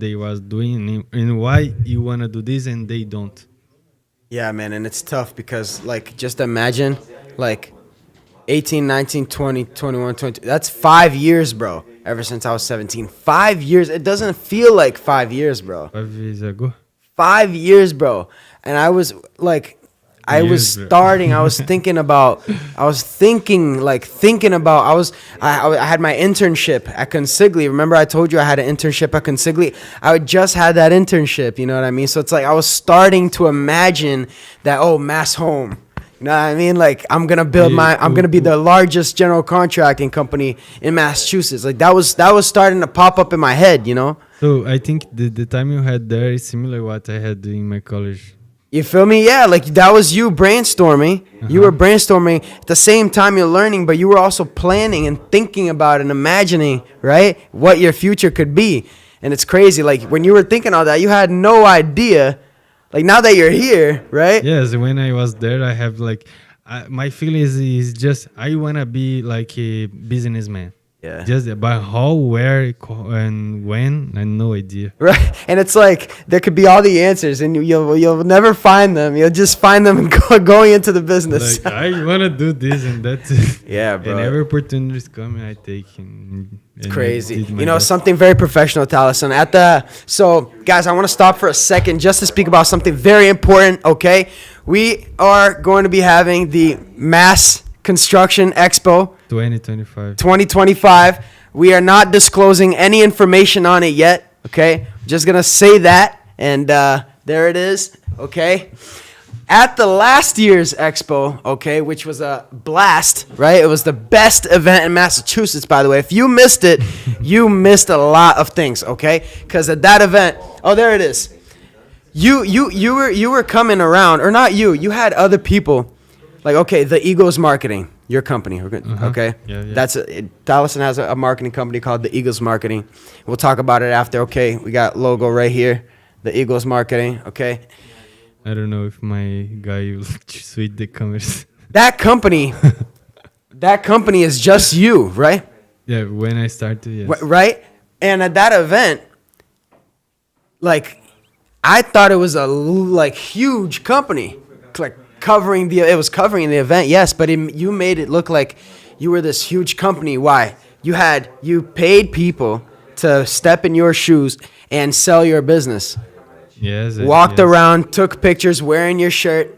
Speaker 1: they was doing, and why you wanna do this and they don't.
Speaker 2: Yeah, man, and it's tough because, like, just imagine, like, 18, 19, 20, 21, 22. That's 5 years, bro. Ever since I was 17. 5 years. It doesn't feel like 5 years, bro.
Speaker 1: 5 years ago.
Speaker 2: 5 years, bro. And I was, like, I was
Speaker 1: Years, bro.
Speaker 2: starting, I was thinking about, I had my internship at Consigli. Remember I told you I had an internship at Consigli? I had just had that internship, you know what I mean? So it's like I was starting to imagine that, oh, mass home. You know what I mean? Like I'm gonna be the largest general contracting company in Massachusetts. Like that was starting to pop up in my head, you know?
Speaker 1: So I think the time you had there is similar what I had in my college.
Speaker 2: You feel me? Yeah, like that was you brainstorming. You were brainstorming at the same time you're learning, but you were also planning and thinking about and imagining, right? What your future could be. And it's crazy. Like when you were thinking all that, you had no idea. Like now that you're here, right?
Speaker 1: Yes, when I was there, I have like my feeling is just I wanna be like a businessman.
Speaker 2: Yeah.
Speaker 1: Just about how, where, and when, I no idea.
Speaker 2: Right. And it's like there could be all the answers and you'll never find them. You'll just find them going into the business.
Speaker 1: Like I wanna do this and that's
Speaker 2: Yeah, bro.
Speaker 1: And every opportunity is coming, I take. It's
Speaker 2: Crazy. You know, something very professional, Tallyson. So, guys, I want to stop for a second just to speak about something very important, okay? We are going to be having the Mass Construction Expo 2025. We are not disclosing any information on it yet, okay? Just going to say that, and there it is, okay? At the last year's expo, okay, which was a blast, right? It was the best event in Massachusetts, by the way. If you missed it, you missed a lot of things, okay? Because at that event, oh, there it is. You were coming around, or not you. You had other people, like okay, the Eagles Marketing, your company, okay?
Speaker 1: Yeah.
Speaker 2: Tallyson has a marketing company called the Eagles Marketing. We'll talk about it after. Okay, we got logo right here, the Eagles Marketing, okay?
Speaker 1: I don't know if my guy will switch the cameras.
Speaker 2: That company is just you, right?
Speaker 1: Yeah, when I started, yes.
Speaker 2: Right? And at that event, like, I thought it was a like huge company, like covering the event, yes, but you made it look like you were this huge company. Why? You paid people to step in your shoes and sell your business.
Speaker 1: Yes.
Speaker 2: Walked around, took pictures, wearing your shirt.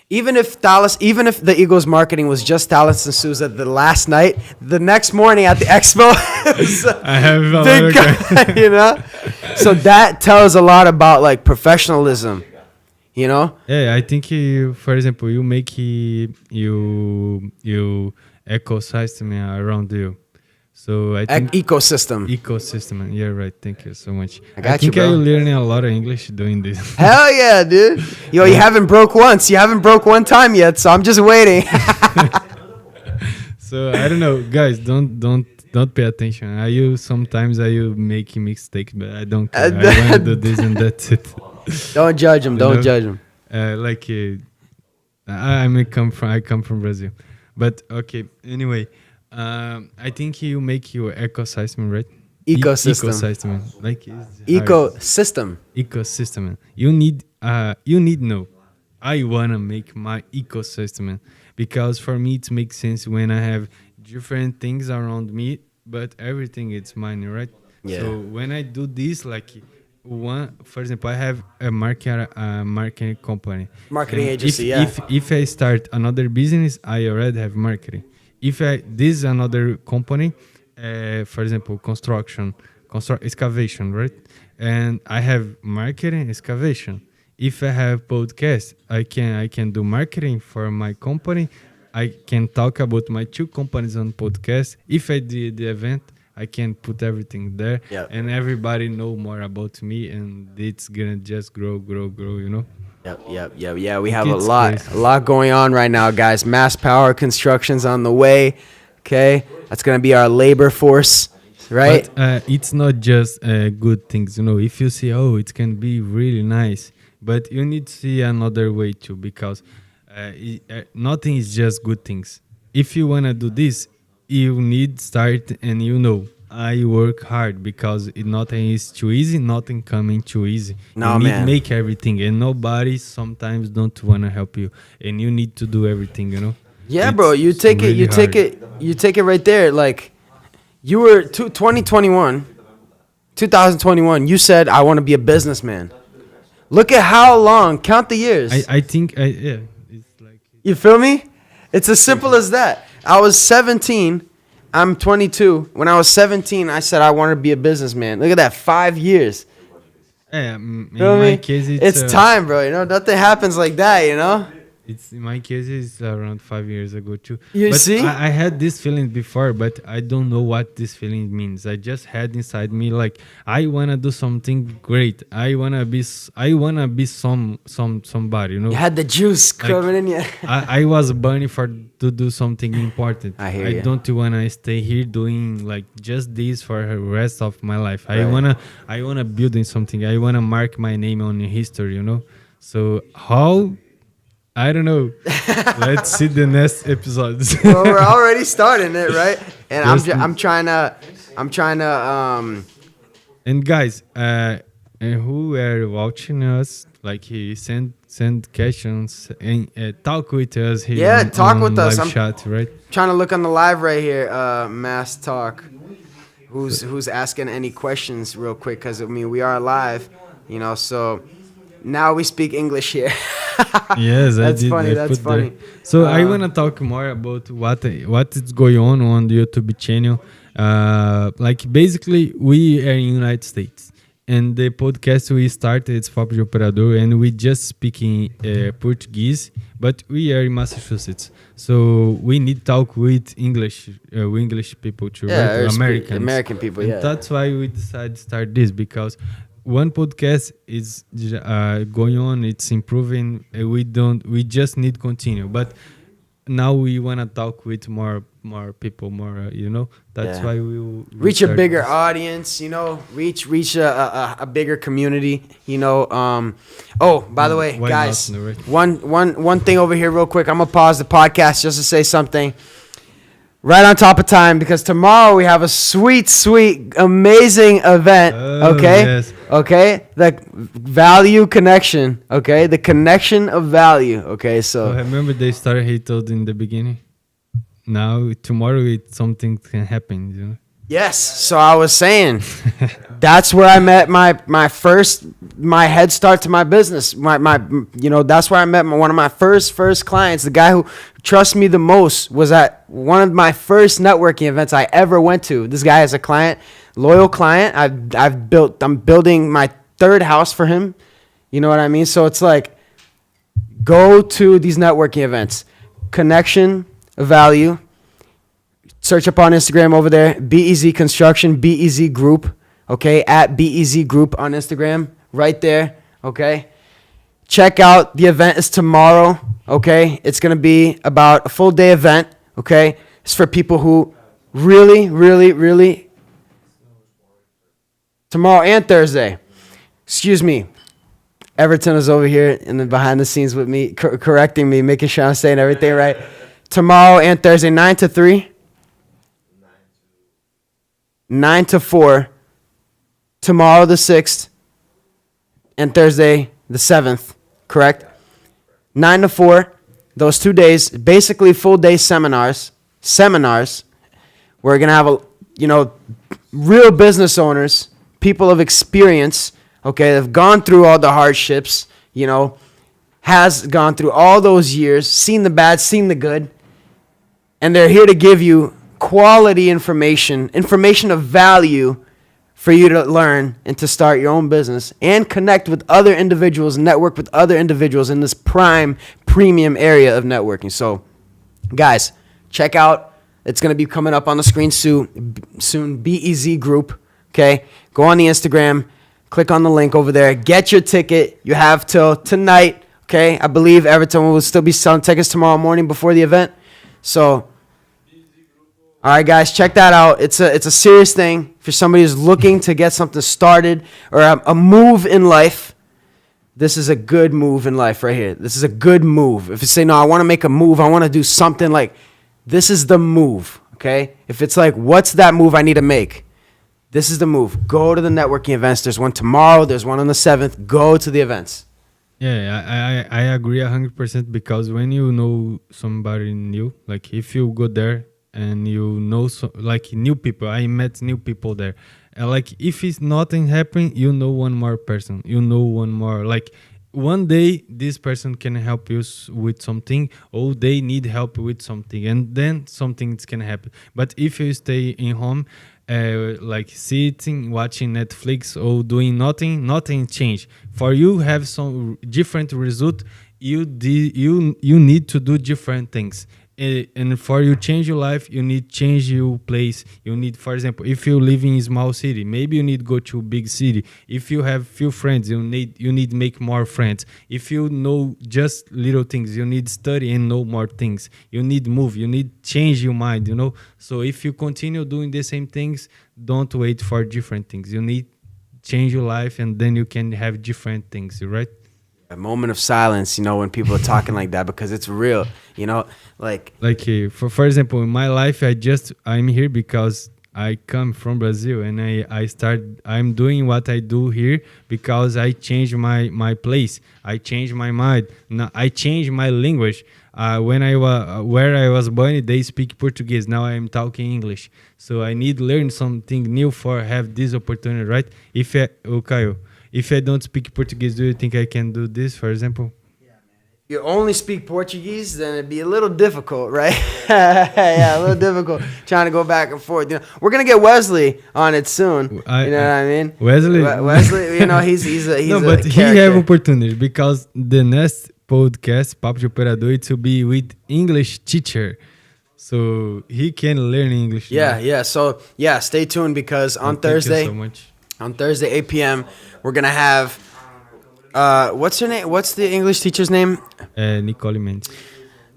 Speaker 2: Even if the Eagles Marketing was just Tallyson Souza the last night, the next morning at the expo,
Speaker 1: I have a
Speaker 2: big
Speaker 1: lot of
Speaker 2: guy, you know. So that tells a lot about like professionalism, you know.
Speaker 1: Yeah, I think for example, you make you ecosystem around you. So I think
Speaker 2: Ecosystem.
Speaker 1: Yeah, right. Thank you so much.
Speaker 2: I
Speaker 1: think
Speaker 2: you, bro.
Speaker 1: I'm learning a lot of English doing this.
Speaker 2: Hell yeah, dude. Yo, you haven't broke once. You haven't broke one time yet, so I'm just waiting.
Speaker 1: So I don't know, guys. Don't pay attention. Sometimes I make mistakes, but I don't care. I want to do this and that's it.
Speaker 2: Don't judge him. Don't judge him.
Speaker 1: I come from Brazil, but okay. Anyway. I think you make your ecosystem, right?
Speaker 2: Ecosystem.
Speaker 1: Like
Speaker 2: Ecosystem.
Speaker 1: You need know. I wanna make my ecosystem because for me it makes sense when I have different things around me, but everything is mine, right?
Speaker 2: Yeah.
Speaker 1: So when I do this, like for example, I have a marketing company,
Speaker 2: Marketing
Speaker 1: and
Speaker 2: agency.
Speaker 1: If I start another business, I already have marketing. If this is another company, for example, excavation, right? and I have marketing excavation. If I have podcast, I can do marketing for my company. I can talk about my two companies on podcast. If I did the event, I can put everything there,
Speaker 2: Yep.
Speaker 1: and everybody know more about me, and it's gonna just grow, grow, grow.
Speaker 2: Yep. Yeah, we have
Speaker 1: It's
Speaker 2: a lot
Speaker 1: crazy.
Speaker 2: going on right now, guys. Mass power construction's on the way. Okay, that's gonna be our labor force, right?
Speaker 1: But it's not just good things. If you see, oh, it can be really nice, but you need to see another way too, because nothing is just good things. If you wanna do this, you need start, and I work hard because nothing is too easy, nothing coming too easy.
Speaker 2: No,
Speaker 1: you need
Speaker 2: man.
Speaker 1: make everything, and nobody sometimes don't wanna help you, and you need to do everything.
Speaker 2: Yeah, bro. You
Speaker 1: It's
Speaker 2: take it.
Speaker 1: really
Speaker 2: You take
Speaker 1: hard.
Speaker 2: it. You take it right there. Like you were 2021, 2021. You said I want to be a businessman. Look at how long. Count the years.
Speaker 1: I think yeah, it's like.
Speaker 2: You feel me? It's as simple as that. I was 17. I'm 22. When I was 17, I said I wanted to be a businessman. Look at that. 5 years.
Speaker 1: Yeah, in
Speaker 2: Feel
Speaker 1: my
Speaker 2: me?
Speaker 1: case,
Speaker 2: It's time, bro. Nothing happens like that,
Speaker 1: It's in my case, it's around 5 years ago too.
Speaker 2: You
Speaker 1: but
Speaker 2: see?
Speaker 1: I had this feeling before, but I don't know what this feeling means. I just had inside me like I wanna do something great. I wanna be somebody.
Speaker 2: You had the juice coming in you.
Speaker 1: I was burning for to do something important.
Speaker 2: I hear
Speaker 1: I
Speaker 2: ya.
Speaker 1: don't wanna stay here doing like just this for the rest of my life.
Speaker 2: Right.
Speaker 1: I wanna building something. I wanna mark my name on history. So how? I don't know. Let's see the next episodes.
Speaker 2: Well, we're already starting it, right? And
Speaker 1: Just-
Speaker 2: I'm trying to.
Speaker 1: And guys, and who are watching us, like he send questions and talk with us here.
Speaker 2: Yeah, talk with us.
Speaker 1: Live
Speaker 2: I'm-
Speaker 1: chat, right?
Speaker 2: Trying to look on the live right here, Mass Talk. Who's asking any questions real quick? Because we are live, So now we speak English here.
Speaker 1: Yes,
Speaker 2: That's
Speaker 1: I did.
Speaker 2: funny,
Speaker 1: I
Speaker 2: that's
Speaker 1: put there.
Speaker 2: funny.
Speaker 1: So I wanna talk more about what is going on the YouTube channel. Like basically, we are in United States, and the podcast we started it's Papo de Operador, and we just speaking Portuguese, but we are in Massachusetts, so we need talk with English people too,
Speaker 2: Yeah,
Speaker 1: right? Americans,
Speaker 2: American people,
Speaker 1: And
Speaker 2: yeah.
Speaker 1: that's why we decided to start this, because one podcast is going on, it's improving. We just need continue, but now we want to talk with more people, that's
Speaker 2: Yeah.
Speaker 1: why we will
Speaker 2: Reach a
Speaker 1: start
Speaker 2: bigger
Speaker 1: this.
Speaker 2: audience, reach a bigger community, Oh, by the way,
Speaker 1: Why
Speaker 2: guys,
Speaker 1: not, right?
Speaker 2: one thing over here real quick. I'm gonna pause the podcast just to say something. Right on top of time, because tomorrow we have a sweet, amazing event.
Speaker 1: Oh,
Speaker 2: Okay,
Speaker 1: yes.
Speaker 2: okay, the value connection. Okay, the connection of value. Okay,
Speaker 1: So
Speaker 2: so
Speaker 1: remember the story he told in the beginning. Now tomorrow something can happen.
Speaker 2: yes. So I was saying, that's where I met my head start to my business. That's where I met one of my first clients. The guy who trusts me the most was at one of my first networking events I ever went to. This guy is a client, loyal client. I'm building my third house for him. You know what I mean? So it's like, go to these networking events, connection of value. Search up on Instagram over there, BEZ Construction, BEZ Group, okay, at BEZ Group on Instagram, right there, okay. Check out, the event is tomorrow, okay. It's going to be about a full day event, okay. It's for people who really, tomorrow and Thursday. Excuse me. Everton is over here in the behind the scenes with me, correcting me, making sure I'm saying everything right. Tomorrow and Thursday, 9 to 3. 9 to 4, tomorrow the 6th, and Thursday the 7th, correct? 9 to 4, those 2 days, basically full day seminars. We're going to have, real business owners, people of experience, okay, that have gone through all the hardships, has gone through all those years, seen the bad, seen the good, and they're here to give you quality information of value for you to learn and to start your own business and connect with other individuals, network with other individuals in this premium area of networking. So, guys, check out. It's going to be coming up on the screen soon. BEZ Group. Okay, go on the Instagram, click on the link over there, get your ticket. You have till tonight. Okay, I believe Everton will still be selling tickets tomorrow morning before the event. So, all right, guys, check that out. It's a serious thing for somebody who's looking to get something started or a move in life. This is a good move in life right here. This is a good move. If you say, no, I want to make a move, I want to do something, like, this is the move, okay? If it's like, what's that move I need to make? This is the move. Go to the networking events. There's one tomorrow. There's one on the 7th. Go to the events.
Speaker 1: Yeah, I agree 100% because when you know somebody new, like if you go there and you know like new people, I met new people there. And like if it's nothing happening, you know one more person, you know one more. Like one day this person can help you with something, or they need help with something, and then something's can happen. But if you stay in home, like sitting, watching Netflix or doing nothing change. For you have some different result, you need to do different things. And for you change your life, you need change your place. You need, for example, if you live in a small city, maybe you need go to a big city. If you have few friends, you need make more friends. If you know just little things, you need study and know more things. You need move. You need change your mind. So if you continue doing the same things, don't wait for different things. You need change your life, and then you can have different things. Right?
Speaker 2: A moment of silence, when people are talking like that, because it's real, like
Speaker 1: for example, in my life, I'm here because I come from Brazil, and I'm doing what I do here because I changed my place. I changed my mind. Now I changed my language. When where I was born, they speak Portuguese. Now I am talking English. So I need to learn something new for have this opportunity, right? Kayo, if I don't speak Portuguese, do you think I can do this, for example?
Speaker 2: Yeah, man. If you only speak Portuguese, then it'd be a little difficult, right? Yeah, a little difficult trying to go back and forth. We're gonna get Wesley on it soon. You know what I mean?
Speaker 1: Wesley,
Speaker 2: he's a
Speaker 1: no, but he have opportunity because the next podcast, Papo de Operador, it will be with English teacher. So he can learn English.
Speaker 2: Yeah. So stay tuned because on Thursday.
Speaker 1: Thank you so much.
Speaker 2: On Thursday, 8 p.m., we're going to have, what's her name? What's the English teacher's name?
Speaker 1: Nicole Mendes.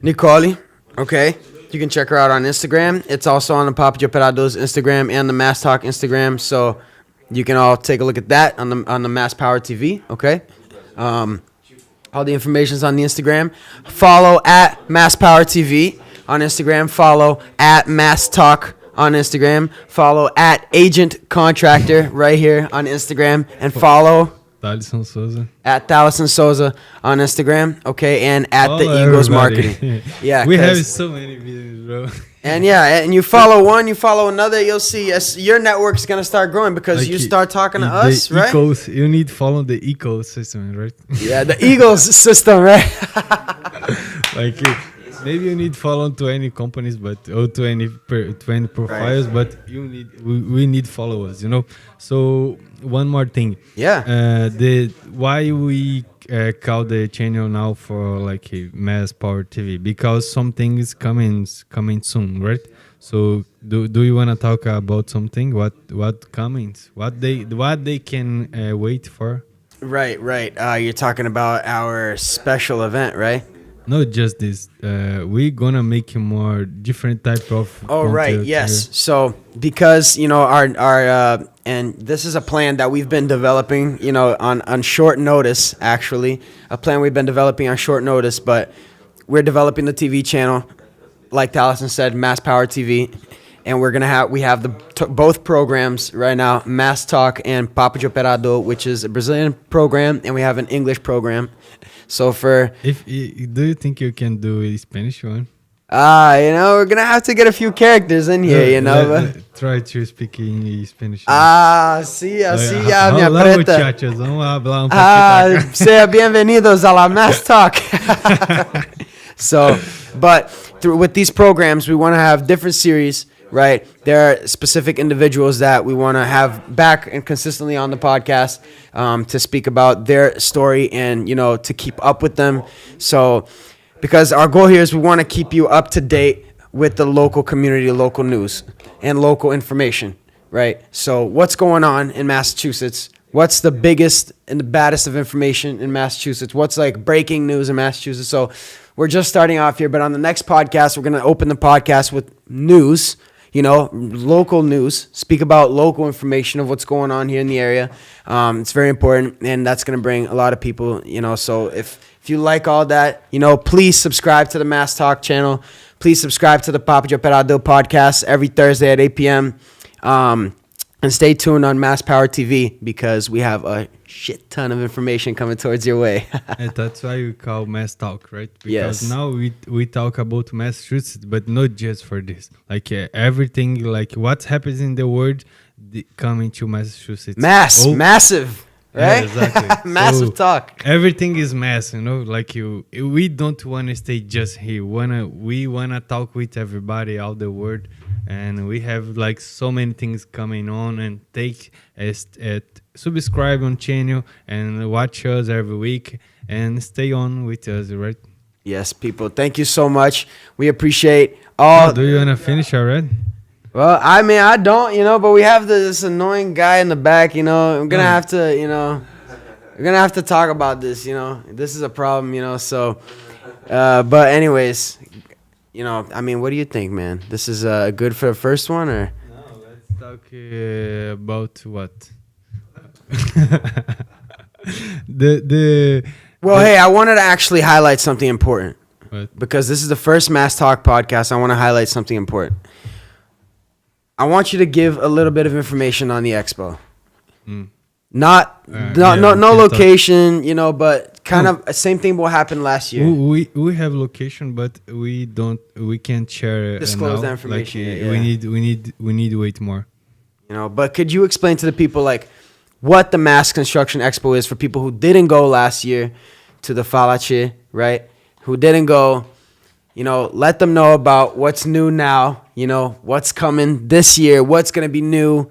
Speaker 2: Nicole, okay. You can check her out on Instagram. It's also on the Papo de Operador's Instagram and the Mass Talk Instagram, so you can all take a look at that on the Mass Power TV, okay? All the information's on the Instagram. Follow at Mass Power TV on Instagram. Follow at Mass Talk on Instagram. Follow at Agent Contractor right here on Instagram, and follow
Speaker 1: Tallyson Souza
Speaker 2: at Tallyson Souza on Instagram, okay, and at the Eagles Marketing. Yeah,
Speaker 1: we have so many videos, bro.
Speaker 2: And you follow one, you follow another, you'll see your network's gonna start growing because like you start talking to us, right?
Speaker 1: You need to follow the ecosystem, right?
Speaker 2: Yeah, the Eagles system, right?
Speaker 1: Like maybe you need follow to any companies, or to any profiles, right. But we need followers, So one more thing.
Speaker 2: Yeah.
Speaker 1: Why we call the channel now for like Mass Power TV, because something is coming soon, right? So do you want to talk about something? What comings? What they can wait for?
Speaker 2: Right. You're talking about our special event, right?
Speaker 1: Not just this. We're gonna make more different type of.
Speaker 2: Oh right, yes. Here. So because our and this is a plan that we've been developing, on short notice. Actually, a plan we've been developing on short notice, but we're developing the TV channel, like Tallyson said, Mass Power TV, and we have both programs right now, Mass Talk and Papo de Operador, which is a Brazilian program, and we have an English program. So do
Speaker 1: you think you can do a Spanish one?
Speaker 2: We're gonna have to get a few characters in here,
Speaker 1: Try to speak in Spanish.
Speaker 2: Sí, así ya, minha preta.
Speaker 1: Muchachos, vamos hablar pouquinho.
Speaker 2: Sean bienvenidos a la Mass Talk. So, but with these programs, we want to have different series. right? There are specific individuals that we want to have back and consistently on the podcast to speak about their story and, to keep up with them. So, because our goal here is we want to keep you up to date with the local community, local news, and local information, right? So what's going on in Massachusetts? What's the biggest and the baddest of information in Massachusetts? What's like breaking news in Massachusetts? So we're just starting off here, but on the next podcast, we're going to open the podcast with news, local news, speak about local information of what's going on here in the area. It's very important, and that's going to bring a lot of people, so if you like all that, please subscribe to the Mass Talk channel. Please subscribe to the Papo de Operador podcast every Thursday at 8 p.m. And stay tuned on Mass Power TV because we have a shit ton of information coming towards your way.
Speaker 1: And that's why we call Mass Talk, right? Because
Speaker 2: Yes.
Speaker 1: now we talk about Massachusetts, but not just for this. Like everything, like what happens in the world, coming to Massachusetts.
Speaker 2: Massive, right?
Speaker 1: Yeah, exactly.
Speaker 2: Massive
Speaker 1: So
Speaker 2: talk.
Speaker 1: Everything is mass, like we don't want to stay just here. We wanna talk with everybody out the world, and we have like so many things coming on. And subscribe on channel and watch us every week and stay on with us, right?
Speaker 2: Yes, people. Thank you so much. We appreciate all.
Speaker 1: Do you wanna finish already?
Speaker 2: Well, I mean, I don't, but we have this annoying guy in the back, I'm gonna have to, we're gonna have to talk about this, This is a problem, so. But anyways, I mean, what do you think, man? This is good for the first one, or?
Speaker 1: No, let's talk about what?
Speaker 2: Well, hey, I wanted to actually highlight something important
Speaker 1: What?
Speaker 2: because this is the first Mass Talk podcast. I want to highlight something important. I want you to give a little bit of information on the expo.
Speaker 1: Mm.
Speaker 2: Not
Speaker 1: yeah,
Speaker 2: no
Speaker 1: we can talk.
Speaker 2: location, but kind of same thing what happened last year.
Speaker 1: We have location, but we can't share
Speaker 2: Disclose
Speaker 1: now.
Speaker 2: that information,
Speaker 1: Like,
Speaker 2: yeah.
Speaker 1: we need to wait more.
Speaker 2: But could you explain to the people like what the Mass Construction Expo is for people who didn't go last year to the Falache, right? Who didn't go, let them know about what's new now, what's coming this year, what's going to be new.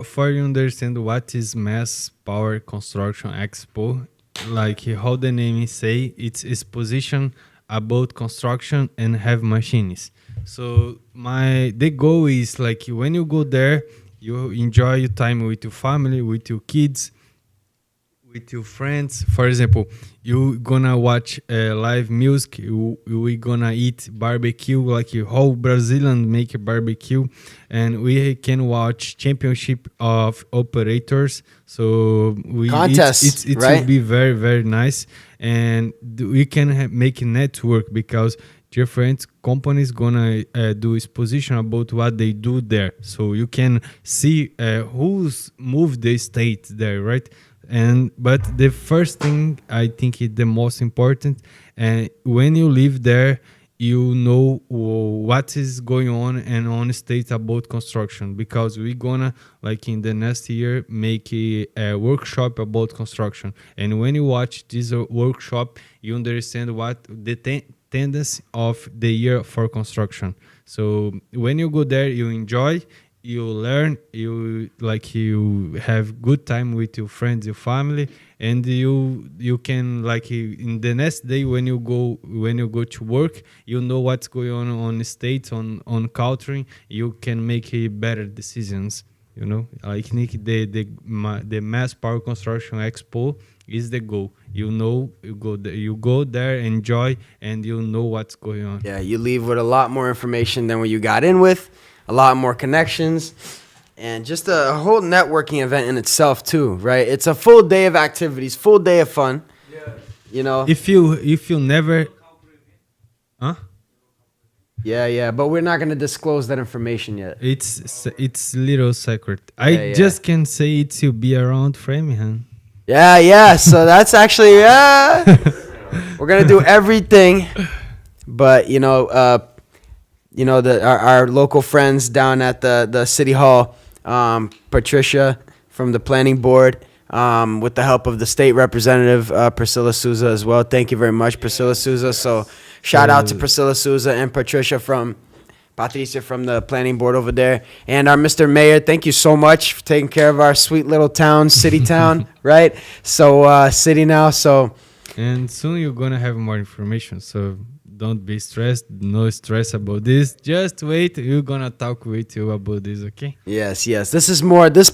Speaker 1: For you understand what is Mass Power Construction Expo, like how the name say, it's exposition about construction and have machines. So the goal is like when you go there, you enjoy your time with your family, with your kids, with your friends. For example, you gonna watch live music, we gonna eat barbecue, like a whole Brazilian make a barbecue, and we can watch championship of operators. So
Speaker 2: Contests,
Speaker 1: it
Speaker 2: right?
Speaker 1: will be very, very nice, and we can make a network because different companies gonna do exposition about what they do there, so you can see who's moved the state there, right? But the first thing I think is the most important, and when you live there, you know what is going on and on state about construction, because we're gonna like in the next year make a workshop about construction, and when you watch this workshop, you understand what the tendency of the year for construction. So when you go there, you enjoy, you learn, you have good time with your friends, your family, and you can like in the next day when you go to work, you know what's going on the states, on country, you can make better decisions. I think the Mass Power Construction Expo is the goal. You go there, enjoy, and you know what's going on.
Speaker 2: Yeah, you leave with a lot more information than what you got in with, a lot more connections, and just a whole networking event in itself too, right? It's a full day of activities, full day of fun.
Speaker 1: If you never, huh?
Speaker 2: Yeah, but we're not gonna disclose that information yet.
Speaker 1: It's little secret.
Speaker 2: Yeah.
Speaker 1: Just can say it will be around Framingham.
Speaker 2: Yeah. So that's actually we're gonna do everything, but our local friends down at the city hall, Patricia from the planning board, with the help of the state representative Priscilla Souza as well. Thank you very much, Priscilla Souza. So shout out to Priscilla Souza and Patricia from Patricia from the planning board over there, and our Mr. Mayor. Thank you so much for taking care of our sweet little town, city town, right? So city now. So
Speaker 1: And soon you're gonna have more information. So don't be stressed. No stress about this. Just wait. We're gonna talk with you about this. Okay?
Speaker 2: yes. This is more this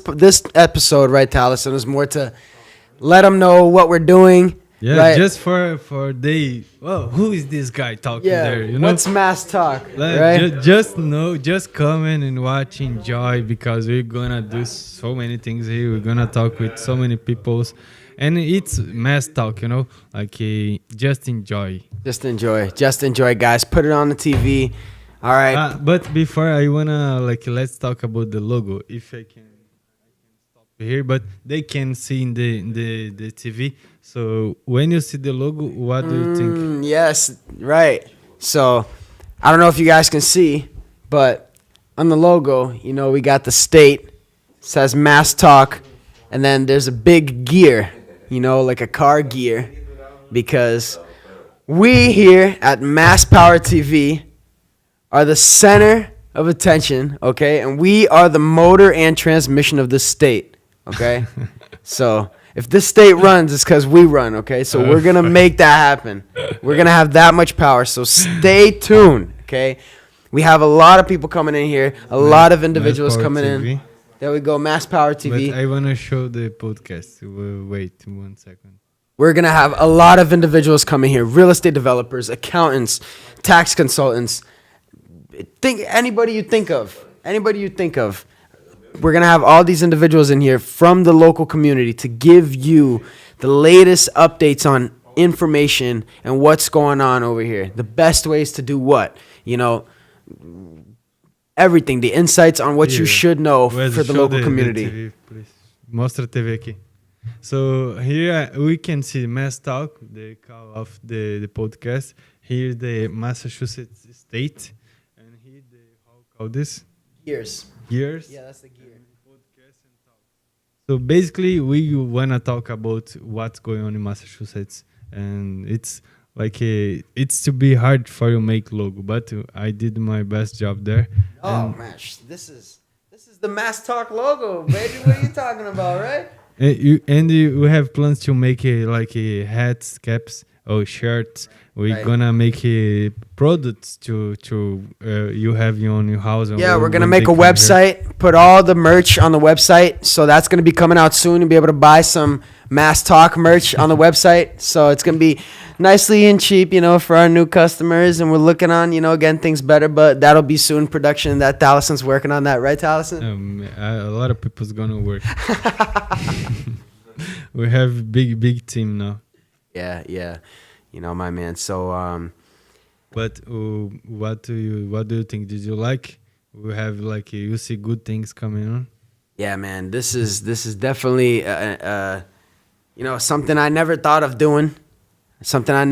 Speaker 2: episode, right, Tallyson, is more to let them know what we're doing.
Speaker 1: Yeah.
Speaker 2: Right.
Speaker 1: Just for they. Well, who is this guy talking there? You know.
Speaker 2: What's mass talk,
Speaker 1: Like,
Speaker 2: right?
Speaker 1: just come in and watch, enjoy, because we're gonna do so many things here. We're gonna talk with so many peoples, and it's mass talk, you know. Like, just enjoy.
Speaker 2: Just enjoy, guys. Put it on the TV. All right.
Speaker 1: But before I wanna let's talk about the logo. If I can stop here, but they can see in the TV. So when you see the logo, what do you think?
Speaker 2: Yes, right. So I don't know if you guys can see, but on the logo, we got the state. It says Mass Talk, and then there's a big gear, like a car gear, because we here at Mass Power TV are the center of attention, okay? And we are the motor and transmission of this state, okay? So if this state runs, it's because we run, okay? So we're going to make that happen. We're going to have that much power. So stay tuned, okay? We have a lot of people coming in here, a lot of individuals
Speaker 1: Power
Speaker 2: coming
Speaker 1: TV.
Speaker 2: in. There we go, Mass Power TV.
Speaker 1: But I wanna show the podcast. Wait 1 second.
Speaker 2: We're going to have a lot of individuals coming here, real estate developers, accountants, tax consultants. Anybody you think of. We're going to have all these individuals in here from the local community to give you the latest updates on information and what's going on over here. The best ways to do what? Everything, the insights on what you should know for the local community.
Speaker 1: The TV, please. Mostra a TV aqui. So here we can see Mass Talk, the call of the podcast. Here the Massachusetts State, and here the how call this
Speaker 2: Years.
Speaker 1: years.
Speaker 2: Yeah, that's the gear.
Speaker 1: Podcast and talk. So basically, we wanna talk about what's going on in Massachusetts, and it's it's to be hard for you make logo, but I did my best job there.
Speaker 2: Oh,
Speaker 1: And-
Speaker 2: man, this is the Mass Talk logo, baby. What are you talking about, right?
Speaker 1: We have plans to make hats, caps, or shirts. We're
Speaker 2: Right.
Speaker 1: gonna make products to you have on your house.
Speaker 2: Yeah,
Speaker 1: or
Speaker 2: we're gonna
Speaker 1: when
Speaker 2: make
Speaker 1: they
Speaker 2: a
Speaker 1: come here.
Speaker 2: website, put all the merch on the website. So that's gonna be coming out soon. You'll be able to buy some Mass Talk merch on the website. So it's gonna be nicely and cheap, for our new customers. And we're looking on, getting things better. But that'll be soon production. That Tallyson's working on that, right, Tallyson?
Speaker 1: A lot of people's gonna work. We have big team now.
Speaker 2: Yeah. My man. So
Speaker 1: But what do you think? Did you like? We have you see good things coming on.
Speaker 2: yeah, man, this is definitely something I never thought of doing. Something I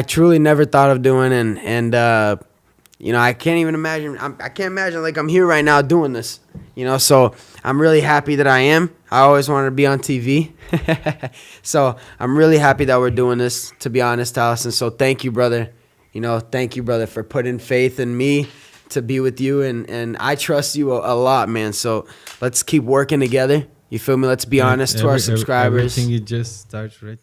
Speaker 2: truly never thought of doing, and I can't even imagine. I can't imagine I'm here right now doing this. So I'm really happy that I am. I always wanted to be on TV, so I'm really happy that we're doing this. To be honest, Tallyson. So thank you, brother. Thank you, brother, for putting faith in me to be with you, and I trust you a lot, man. So let's keep working together. You feel me? Let's be honest to our subscribers.
Speaker 1: Everything it just starts right.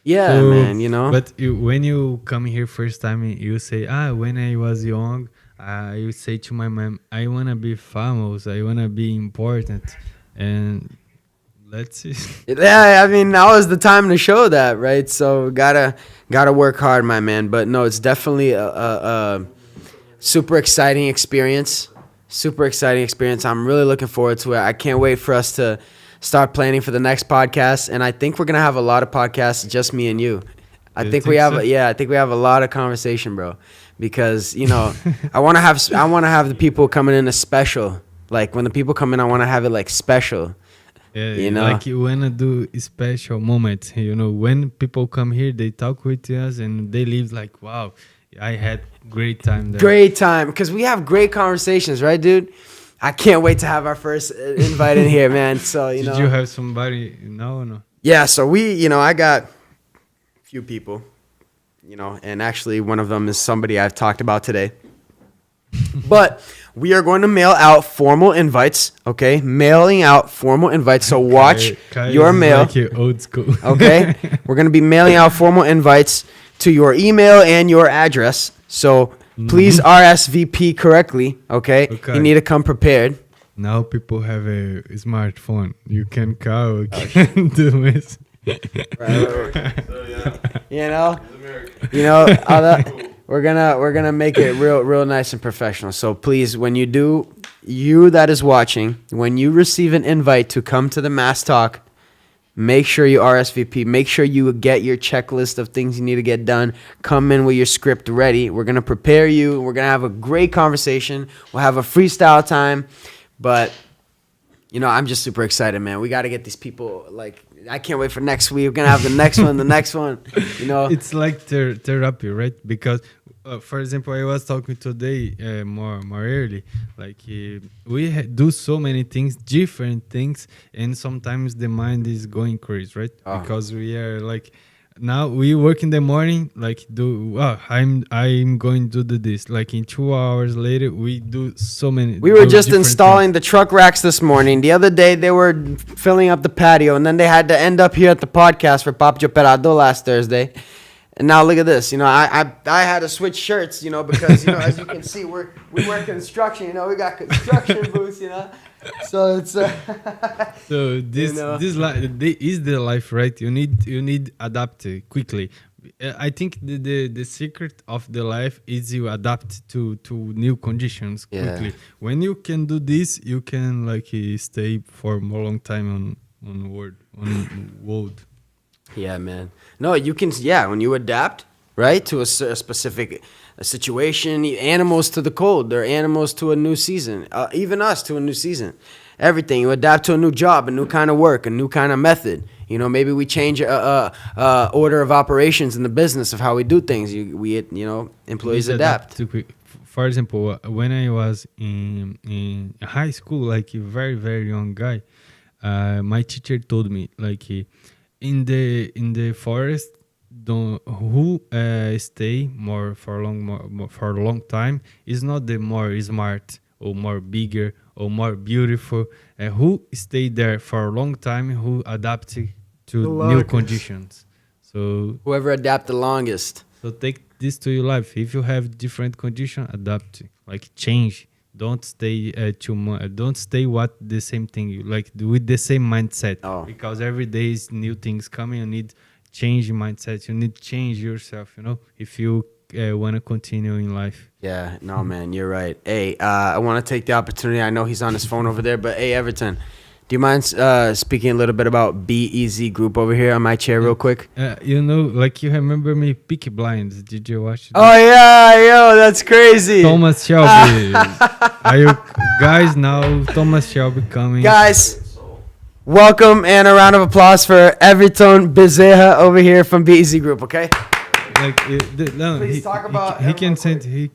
Speaker 2: Yeah,
Speaker 1: So,
Speaker 2: man.
Speaker 1: But when you come here first time, you say, when I was young, you say to my mom, I wanna be famous, I wanna be important, and let's see.
Speaker 2: Yeah, now is the time to show that, right? So gotta work hard, my man. But no, it's definitely a super exciting experience. I'm really looking forward to it. I can't wait for us to start planning for the next podcast, and I think we're gonna have a lot of podcasts, just me and you. I think we have a lot of conversation, bro, because I want to have the people coming in a special. Like when the people come in, I want to have it special.
Speaker 1: Yeah, you wanna do a special moment. When people come here, they talk with us and they leave wow, I had great time there.
Speaker 2: Great time, because we have great conversations, right, dude? I can't wait to have our first invite in here, man. So
Speaker 1: Did you have somebody? No.
Speaker 2: Yeah, so I got a few people. and actually one of them is somebody I've talked about today. But we are going to mail out formal invites, okay? Mailing out formal invites. So watch your mail.
Speaker 1: Like old school.
Speaker 2: Okay? We're going to be mailing out formal invites to your email and your address. So please RSVP correctly, okay? You need to come prepared.
Speaker 1: Now people have a smartphone. You can call, can do this.
Speaker 2: We're gonna make it real nice and professional. So please, when you do, you that is watching, when you receive an invite to come to the Mass Talk, make sure you RSVP. Make sure you get your checklist of things you need to get done. Come in with your script ready. We're gonna prepare you. We're gonna have a great conversation. We'll have a freestyle time, but I'm just super excited, man. We got to get these people I can't wait for next week. We're gonna have the next one, the next one.
Speaker 1: It's like therapy, right? Because, for example, I was talking today more early. We do so many things, different things, and sometimes the mind is going crazy, right? Because we are now we work in the morning, I'm going to do this. In 2 hours later, we do so many.
Speaker 2: We were just installing the truck racks this morning. The other day, they were filling up the patio, and then they had to end up here at the podcast for Papo de Operador last Thursday. And now look at this. I had to switch shirts, because as you can see, we work construction. We got construction boots, So it's
Speaker 1: so this is the life, right? You need adapt quickly. I think the secret of the life is you adapt to new conditions quickly. When you can do this, you can stay for a more long time on world.
Speaker 2: Yeah, man. No, you can. Yeah, when you adapt, right, to a specific situation, animals to the cold, or animals to a new season, even us to a new season. Everything. You adapt to a new job, a new kind of work, a new kind of method. Maybe we change order of operations in the business of how we do things. Employees adapt.
Speaker 1: For example, when I was in high school, like a very, very young guy, my teacher told me, in the forest, who stay more for a long time is not the more smart or more bigger or more beautiful. Who stay there for a long time, who adapt to new conditions. So
Speaker 2: whoever adapt the longest.
Speaker 1: So take this to your life. If you have different condition, adapt. Change. Don't stay too much. Don't stay the same thing. With the same mindset. Because every day is new things coming. You need change mindset. You need to change yourself. If you want to continue in life.
Speaker 2: Yeah. No, man, you're right. Hey, I want to take the opportunity. I know he's on his phone over there, but hey, Everton, do you mind speaking a little bit about BEZ Group over here on my chair real quick?
Speaker 1: You remember me, Peaky Blinders. Did you watch that?
Speaker 2: Oh, yeah. Yo, that's crazy.
Speaker 1: Thomas Shelby. Are you guys now? Thomas Shelby coming.
Speaker 2: Guys, welcome and a round of applause for Everton Bezerra over here from BEZ Group, okay?
Speaker 1: Please talk about he can sit here.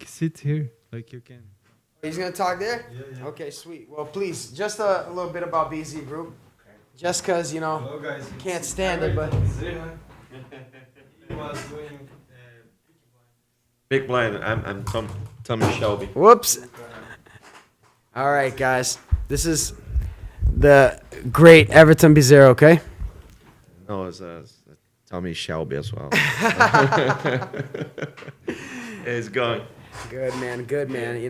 Speaker 1: You can.
Speaker 2: He's going to talk there? Yeah. Okay, sweet. Well, please, just a little bit about BZ Group. Just because,
Speaker 3: Hello, guys.
Speaker 2: Can't stand it, but...
Speaker 3: He was doing Big Blind. I'm Tommy Shelby.
Speaker 2: Whoops. All right, guys. This is the great Everton Bezerra, okay?
Speaker 3: No, it's Tommy Shelby as well. It's going.
Speaker 2: Good man. You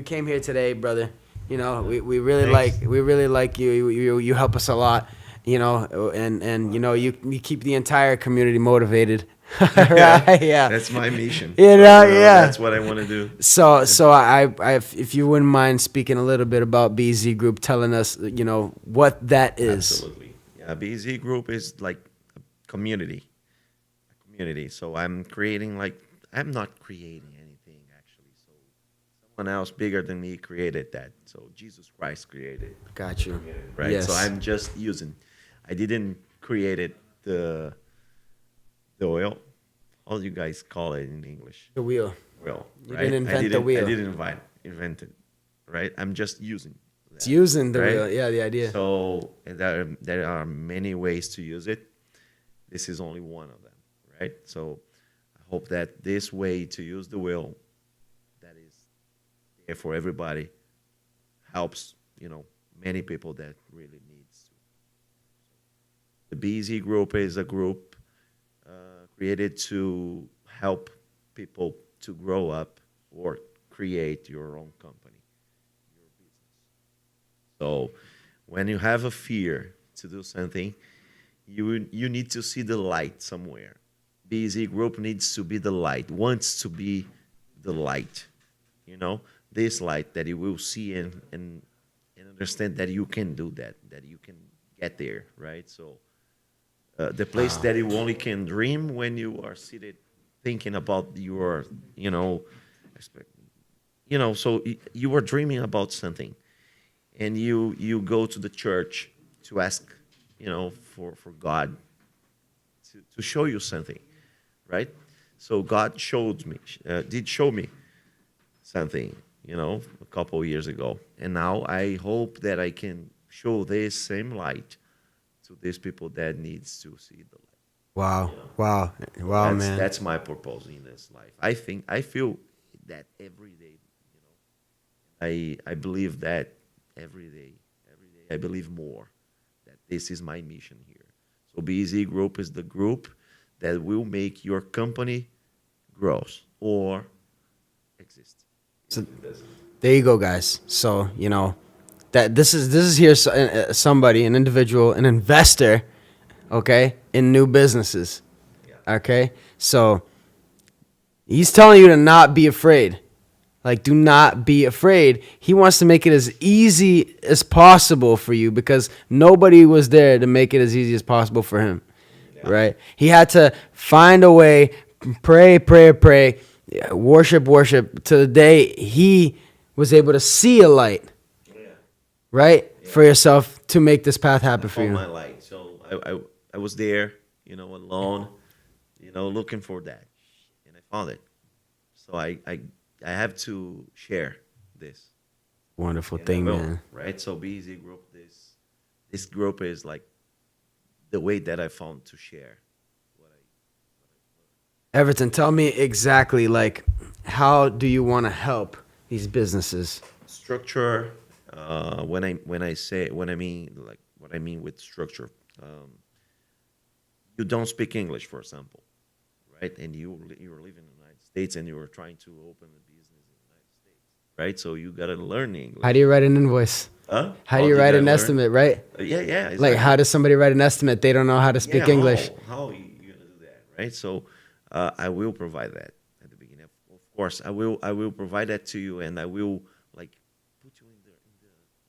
Speaker 2: came here today, brother. We really like you. You help us a lot. And you keep the entire community motivated. Right? Yeah.
Speaker 3: That's my mission.
Speaker 2: Yeah.
Speaker 3: That's what I want to do.
Speaker 2: So I if you wouldn't mind speaking a little bit about BZ Group, telling us what that is.
Speaker 3: Absolutely. Yeah, BZ Group is like a community. So I'm creating I'm not creating anything, actually. So someone else bigger than me created that. So Jesus Christ created.
Speaker 2: Got you.
Speaker 3: Right?
Speaker 2: Yes.
Speaker 3: So I'm just using. I didn't create it, the oil. How do you guys call it in English?
Speaker 2: The wheel.
Speaker 3: Well,
Speaker 2: you didn't invent the wheel.
Speaker 3: I didn't invent it, right? I'm just using that,
Speaker 2: it's using the
Speaker 3: right?
Speaker 2: wheel. Yeah, the idea.
Speaker 3: So there are many ways to use it. This is only one of them. right? So I hope that this way to use the will that is there for everybody helps, many people that really needs to. The BZ group is a group created to help people to grow up or create your own company, your business. So when you have a fear to do something, you need to see the light somewhere. BZ group needs to be the light, wants to be the light, this light that you will see and understand that you can do that you can get there, right? So the place that you only can dream when you are seated thinking about your, expect, so you are dreaming about something, and you go to the church to ask, for God to show you something, right? So God did show me something, a couple of years ago, and now I hope that I can show this same light to these people that needs to see the light.
Speaker 2: Wow. Wow. Wow, man.
Speaker 3: That's my purpose in this life. I feel that every day, I believe that every day I believe more that this is my mission here. So BZ Group is the group that will make your company grow or exist.
Speaker 2: So there you go, guys. So, that this is here somebody, an individual, an investor, okay, in new businesses.
Speaker 3: Yeah.
Speaker 2: Okay? So he's telling you to not be afraid. Like, do not be afraid. He wants to make it as easy as possible for you because nobody was there to make it as easy as possible for him. Yeah. Right? He had to find a way, pray, worship to the day he was able to see a light. Yeah. Right? Yeah. For yourself to make this path happen for you.
Speaker 3: My light. So I was there, alone, looking for that. And I found it. So I have to share this.
Speaker 2: Wonderful thing, man.
Speaker 3: Right? So BZ Group, this group is like the way that I found to share.
Speaker 2: Everton, tell me exactly, like, how do you want to help these businesses?
Speaker 3: Structure. What I mean with structure. You don't speak English, for example, right? And you're living in the United States and you're trying to open a business in the United States, right? So you gotta learn English.
Speaker 2: How do you write an invoice?
Speaker 3: Huh?
Speaker 2: How do you write an estimate, right?
Speaker 3: Yeah. Exactly.
Speaker 2: Like, how does somebody write an estimate? They don't know how to speak English.
Speaker 3: How you gonna do that, right? So I will provide that at the beginning. Of course, I will provide that to you, and I will put you in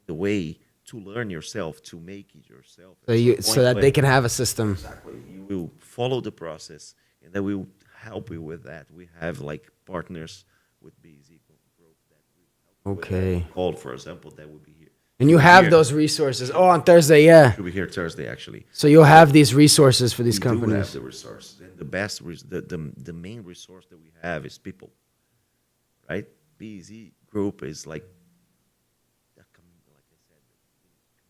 Speaker 3: the way to learn yourself, to make it yourself.
Speaker 2: So that they can have a system.
Speaker 3: Exactly. You will follow the process, and I will help you with that. We have partners with BZ Group that will help.
Speaker 2: Okay.
Speaker 3: Called, for example, that will be here.
Speaker 2: And you have those resources. Oh, on Thursday, yeah.
Speaker 3: We'll be here Thursday, actually.
Speaker 2: So you'll have these resources for these companies.
Speaker 3: We do have the resources, and the best, the main resource that we have is people, right? BZ Group is like I said,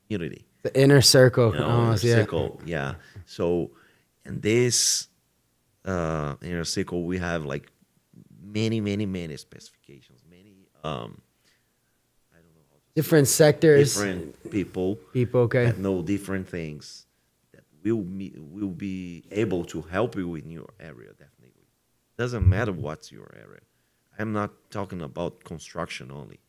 Speaker 3: community.
Speaker 2: The inner circle.
Speaker 3: Circle, yeah. So, in this inner circle, we have many specifications, many
Speaker 2: different sectors,
Speaker 3: different people,
Speaker 2: okay,
Speaker 3: that know different things that will be able to help you in your area. Definitely, doesn't matter what's your area. I'm not talking about construction only,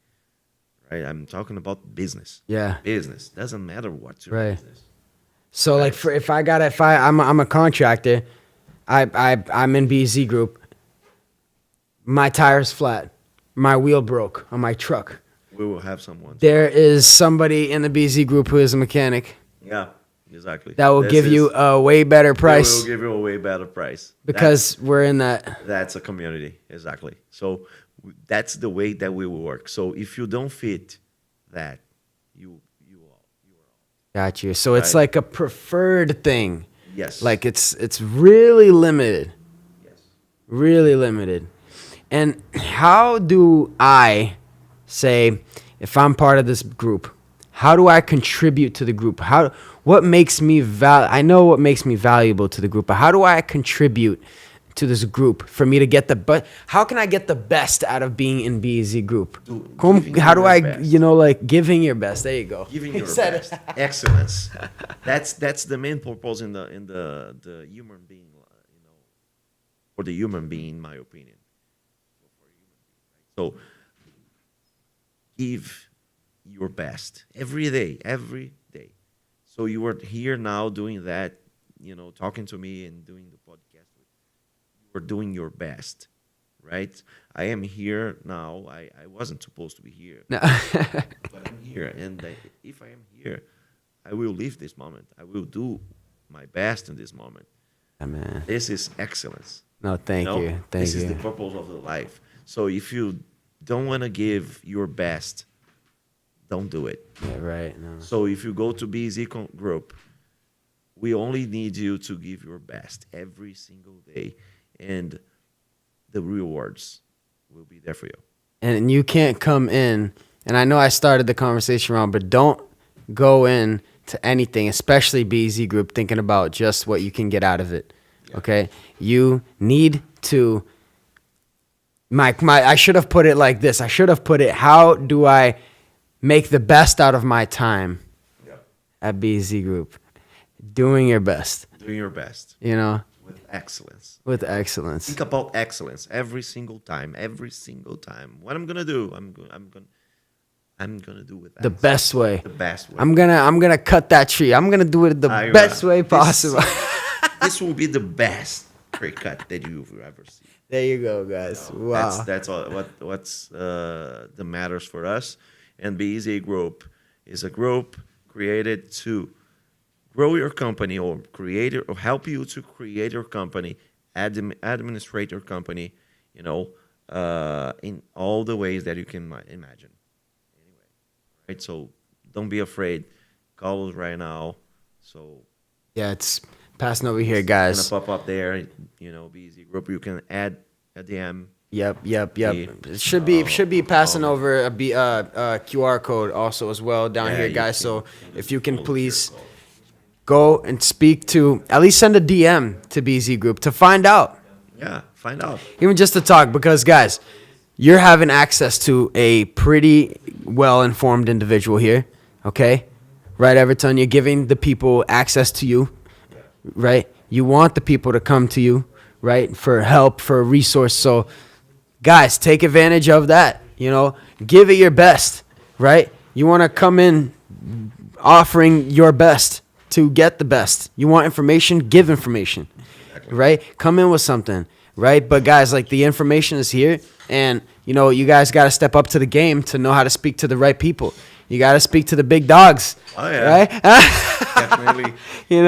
Speaker 3: right? I'm talking about business.
Speaker 2: Yeah,
Speaker 3: business doesn't matter what's your business.
Speaker 2: So, right. I'm a contractor, I'm in BZ Group. My tire's flat, my wheel broke on my truck.
Speaker 3: We will have someone.
Speaker 2: There is somebody in the BZ Group who is a mechanic.
Speaker 3: Yeah, exactly.
Speaker 2: That will give you a way better price.
Speaker 3: They will give you a way better price.
Speaker 2: Because we're in that.
Speaker 3: That's a community, exactly. So that's the way that we will work. So if you don't fit that, you are all.
Speaker 2: Got you. So it's like a preferred thing.
Speaker 3: Yes.
Speaker 2: Like it's really limited.
Speaker 3: Yes.
Speaker 2: Really limited. And how do I say, if I'm part of this group, how do I contribute to the group? What makes me I know what makes me valuable to the group, but how do I contribute to this group for me to get but how can I get the best out of being in BZ group? How do I,
Speaker 3: best.
Speaker 2: like giving your best? There you go.
Speaker 3: Giving your best. Excellence. That's the main purpose in the human being, for the human being, in my opinion. So give your best every day. So you are here now doing that, talking to me and doing the podcast. You are doing your best, right? I am here now. I wasn't supposed to be here,
Speaker 2: No.
Speaker 3: but I'm here. And if I am here, I will live this moment. I will do my best in this moment.
Speaker 2: Yeah, man.
Speaker 3: This is excellence.
Speaker 2: No, thank you.
Speaker 3: This
Speaker 2: Thank
Speaker 3: is
Speaker 2: you.
Speaker 3: the purpose of the life. So if you don't want to give your best, don't do it.
Speaker 2: Yeah, right. No.
Speaker 3: So if you go to BZ group, we only need you to give your best every single day, and the rewards will be there for you.
Speaker 2: And you can't come in, and I know I started the conversation wrong, but don't go in to anything, especially BZ group, thinking about just what you can get out of it.
Speaker 3: Yeah.
Speaker 2: Okay? You need to I should have put it like this. I should have put it, how do I make the best out of my time at BZ group? Doing your best.
Speaker 3: Doing your best.
Speaker 2: With
Speaker 3: excellence.
Speaker 2: With excellence.
Speaker 3: Think about excellence every single time. What I'm gonna do, I'm gonna do with
Speaker 2: the best way.
Speaker 3: The best way.
Speaker 2: I'm gonna cut that tree. I'm gonna do it the best way possible.
Speaker 3: This will be the best tree cut that you've ever seen.
Speaker 2: There you go, guys. Wow.
Speaker 3: That's all. What's the matters for us. And BZ Group is a group created to grow your company or help you to create your company, administrate your company, in all the ways that you can imagine. Anyway, right? So don't be afraid. Call us right now. So
Speaker 2: yeah, it's passing over here, guys.
Speaker 3: It's gonna pop up there. BZ Group. You can add a DM.
Speaker 2: Yep. It should be passing over a QR code also as well down here, guys. So if you can please go and speak to, at least send a DM to BZ Group to find out.
Speaker 3: Yeah, find out.
Speaker 2: Even just to talk, because guys, you're having access to a pretty well-informed individual here, okay? Right, Everton? You're giving the people access to you, right? You want the people to come to you, right, for help, for a resource. So, guys, take advantage of that, Give it your best, right? You want to come in offering your best to get the best. You want information? Give information, right? Come in with something, right? But guys, the information is here, and you guys got to step up to the game to know how to speak to the right people. You got to speak to the big dogs.
Speaker 3: Oh yeah,
Speaker 2: right?
Speaker 3: Definitely.
Speaker 2: You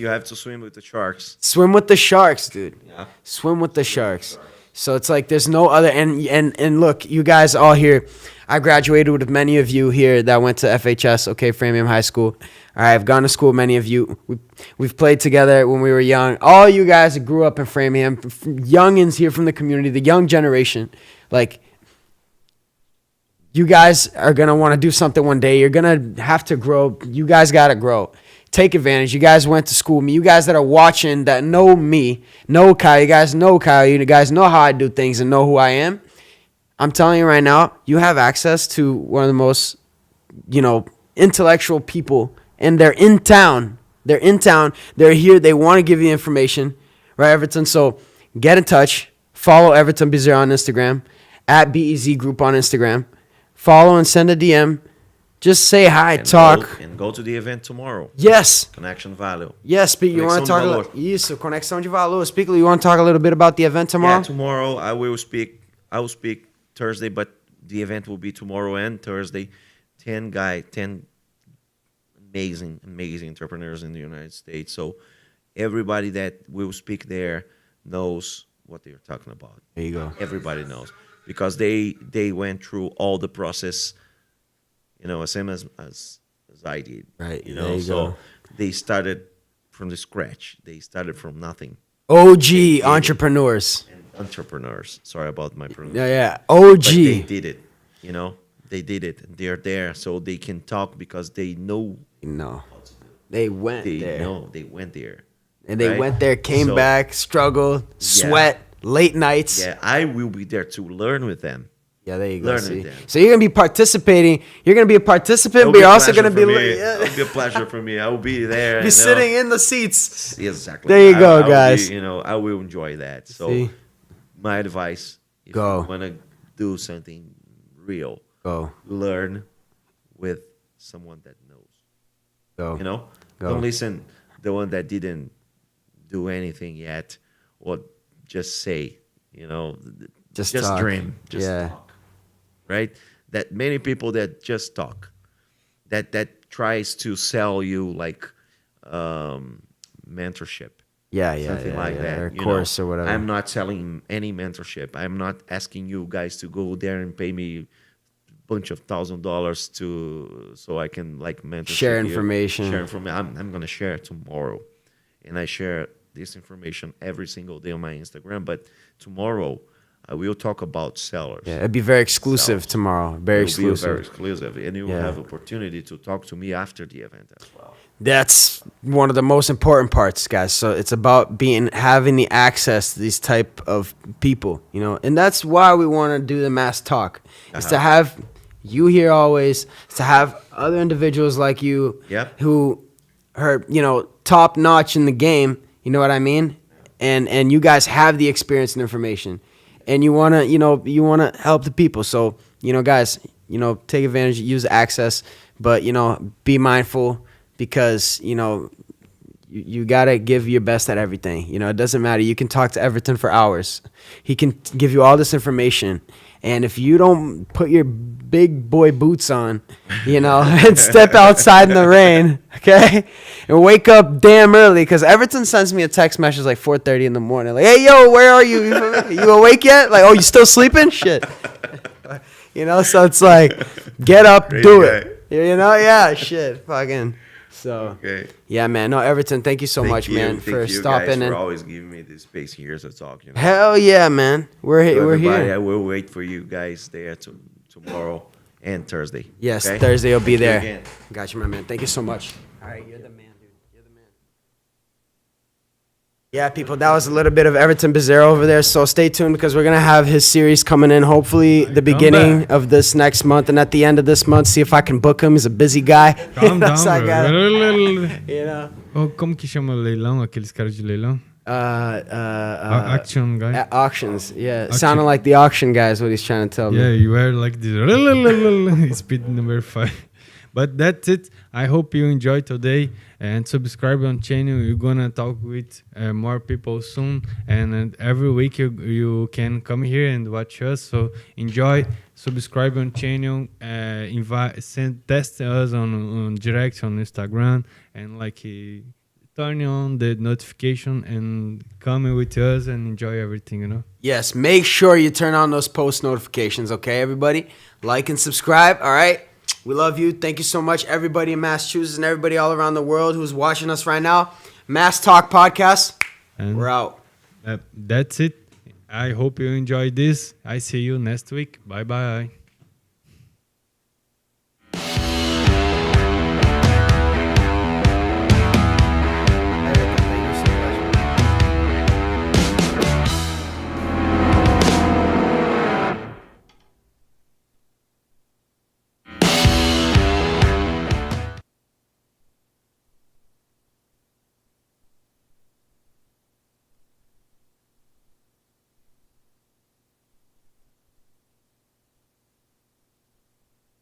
Speaker 3: have to swim with the sharks.
Speaker 2: Swim with the sharks, dude.
Speaker 3: Yeah.
Speaker 2: Swim with the sharks. So it's there's no other, and look, you guys all here. I graduated with many of you here that went to FHS, Framingham High School. All right, I've gone to school with many of you. We've played together when we were young. All you guys that grew up in Framingham, youngins here from the community, the young generation, you guys are going to want to do something one day. You're going to have to grow. You guys got to grow. Take advantage. You guys went to school with me. You guys that are watching, that know me, know Kyle. You guys know Kyle. You guys know how I do things and know who I am. I'm telling you right now, you have access to one of the most, intellectual people, and they're in town. They're in town. They're here. They want to give you information, right, Everton? So get in touch. Follow Everton Bizarre on Instagram, at BEZ Group on Instagram. Follow and send a DM. Just say hi, talk.
Speaker 3: Go to the event tomorrow.
Speaker 2: Yes.
Speaker 3: Connection Value.
Speaker 2: Yes, speak. You want to talk? Isso, Conexão de Valor. Speak. You want to talk a little bit about the event tomorrow?
Speaker 3: Yeah, tomorrow I will speak Thursday, but the event will be tomorrow and Thursday. 10 amazing entrepreneurs in the United States. So everybody that will speak there knows what they're talking about.
Speaker 2: There you go.
Speaker 3: Everybody knows, because they went through all the process, same as I did.
Speaker 2: Right. There you
Speaker 3: so
Speaker 2: go.
Speaker 3: They started from the scratch. They started from nothing.
Speaker 2: OG entrepreneurs.
Speaker 3: Entrepreneurs. Sorry about my pronunciation.
Speaker 2: Yeah. OG.
Speaker 3: But they did it. They did it. They're there, so they can talk because they know.
Speaker 2: No, they went
Speaker 3: They
Speaker 2: there.
Speaker 3: know they went there.
Speaker 2: And they
Speaker 3: right?
Speaker 2: went there, came
Speaker 3: So,
Speaker 2: back, struggled, sweat, late nights.
Speaker 3: Yeah, I will be there to learn with them.
Speaker 2: Yeah, there you go.
Speaker 3: Learn
Speaker 2: See?
Speaker 3: with them.
Speaker 2: So you're gonna be participating. You're gonna be a participant,
Speaker 3: It'll
Speaker 2: but
Speaker 3: be
Speaker 2: you're
Speaker 3: a
Speaker 2: also
Speaker 3: pleasure
Speaker 2: gonna be
Speaker 3: for me.
Speaker 2: yeah.
Speaker 3: It'll be a pleasure for me. I will be there.
Speaker 2: be sitting in the seats.
Speaker 3: Exactly.
Speaker 2: There you go,
Speaker 3: I will
Speaker 2: guys.
Speaker 3: be, I will enjoy that. So,
Speaker 2: See?
Speaker 3: my advice: if
Speaker 2: Go.
Speaker 3: you want to do something real,
Speaker 2: Go,
Speaker 3: learn with someone that knows.
Speaker 2: go. Go.
Speaker 3: Don't listen the one that didn't do anything yet, or just say,
Speaker 2: Just
Speaker 3: just
Speaker 2: talk.
Speaker 3: dream, just
Speaker 2: Yeah.
Speaker 3: talk, right? That many people that just talk, that tries to sell you like mentorship,
Speaker 2: Yeah,
Speaker 3: something like that,
Speaker 2: or course or whatever.
Speaker 3: I'm not selling any mentorship. I'm not asking you guys to go there and pay me bunch of $1,000 so I can like mentorship
Speaker 2: Share
Speaker 3: you.
Speaker 2: information.
Speaker 3: Share information. I'm gonna share it tomorrow, and I share this information every single day on my Instagram. But tomorrow, I will talk about sellers.
Speaker 2: Yeah, it'd be very exclusive
Speaker 3: Sellers.
Speaker 2: tomorrow. Very
Speaker 3: It will be
Speaker 2: exclusive.
Speaker 3: very exclusive, and you will
Speaker 2: Yeah.
Speaker 3: have opportunity to talk to me after the event as well.
Speaker 2: That's one of the most important parts, guys. So it's about having the access to these type of people, and that's why we want to do the mass talk. Is to have you here always, to have other individuals like you
Speaker 3: Yep.
Speaker 2: who are, top notch in the game, you know what I mean? And you guys have the experience and information. And you wanna help the people. So, guys, take advantage, use the access, but be mindful because, you gotta give your best at everything. It doesn't matter. You can talk to Everton for hours. He can give you all this information. And if you don't put your big boy boots on, and step outside in the rain, okay? And wake up damn early, because Everton sends me a text message like 4:30 in the morning. Like, hey, yo, where are you? You awake yet? Like, oh, you still sleeping? Shit. So it's like, get up,
Speaker 3: Crazy
Speaker 2: do
Speaker 3: guy.
Speaker 2: it. Yeah, shit. Fucking. So,
Speaker 3: Okay.
Speaker 2: yeah, man. No, Everton, thank you so
Speaker 3: Thank
Speaker 2: much,
Speaker 3: you.
Speaker 2: man,
Speaker 3: Thank
Speaker 2: for
Speaker 3: you
Speaker 2: stopping
Speaker 3: guys
Speaker 2: in.
Speaker 3: for always giving me this space here to talk.
Speaker 2: Hell yeah, man. We're
Speaker 3: So everybody,
Speaker 2: here.
Speaker 3: I will wait for you guys there tomorrow and Thursday.
Speaker 2: Yes,
Speaker 3: okay?
Speaker 2: Thursday will be
Speaker 3: Thank you
Speaker 2: there.
Speaker 3: again.
Speaker 2: Got you, my man. Thank you so much. All right, you're the man, dude. You're the man. Yeah, people, that was a little bit of Everton Bizarro over there. So stay tuned because we're going to have his series coming in hopefully the beginning
Speaker 1: back.
Speaker 2: of this next month and at the end of this month. See if I can book him. He's a busy guy.
Speaker 1: Calm down,
Speaker 2: So I
Speaker 1: bro.
Speaker 2: gotta-
Speaker 1: Oh, como que chama leilão? Aqueles caras de leilão? Action guy.
Speaker 2: Auctions. Yeah, sounding like the auction guy is what he's trying to tell me.
Speaker 1: Yeah, you were like this. Speed number 5. But that's it. I hope you enjoyed today and subscribe on channel. You're gonna talk with more people soon, and every week you can come here and watch us. So enjoy, subscribe on channel, test us on direct on Instagram, and turn on the notification and come with us and enjoy everything.
Speaker 2: Yes, make sure you turn on those post notifications, okay, everybody? Like and subscribe, all right? We love you. Thank you so much, everybody in Massachusetts and everybody all around the world who's watching us right now. Mass Talk Podcast,
Speaker 1: And
Speaker 2: we're out.
Speaker 1: that's it. I hope you enjoyed this. I see you next week. Bye-bye.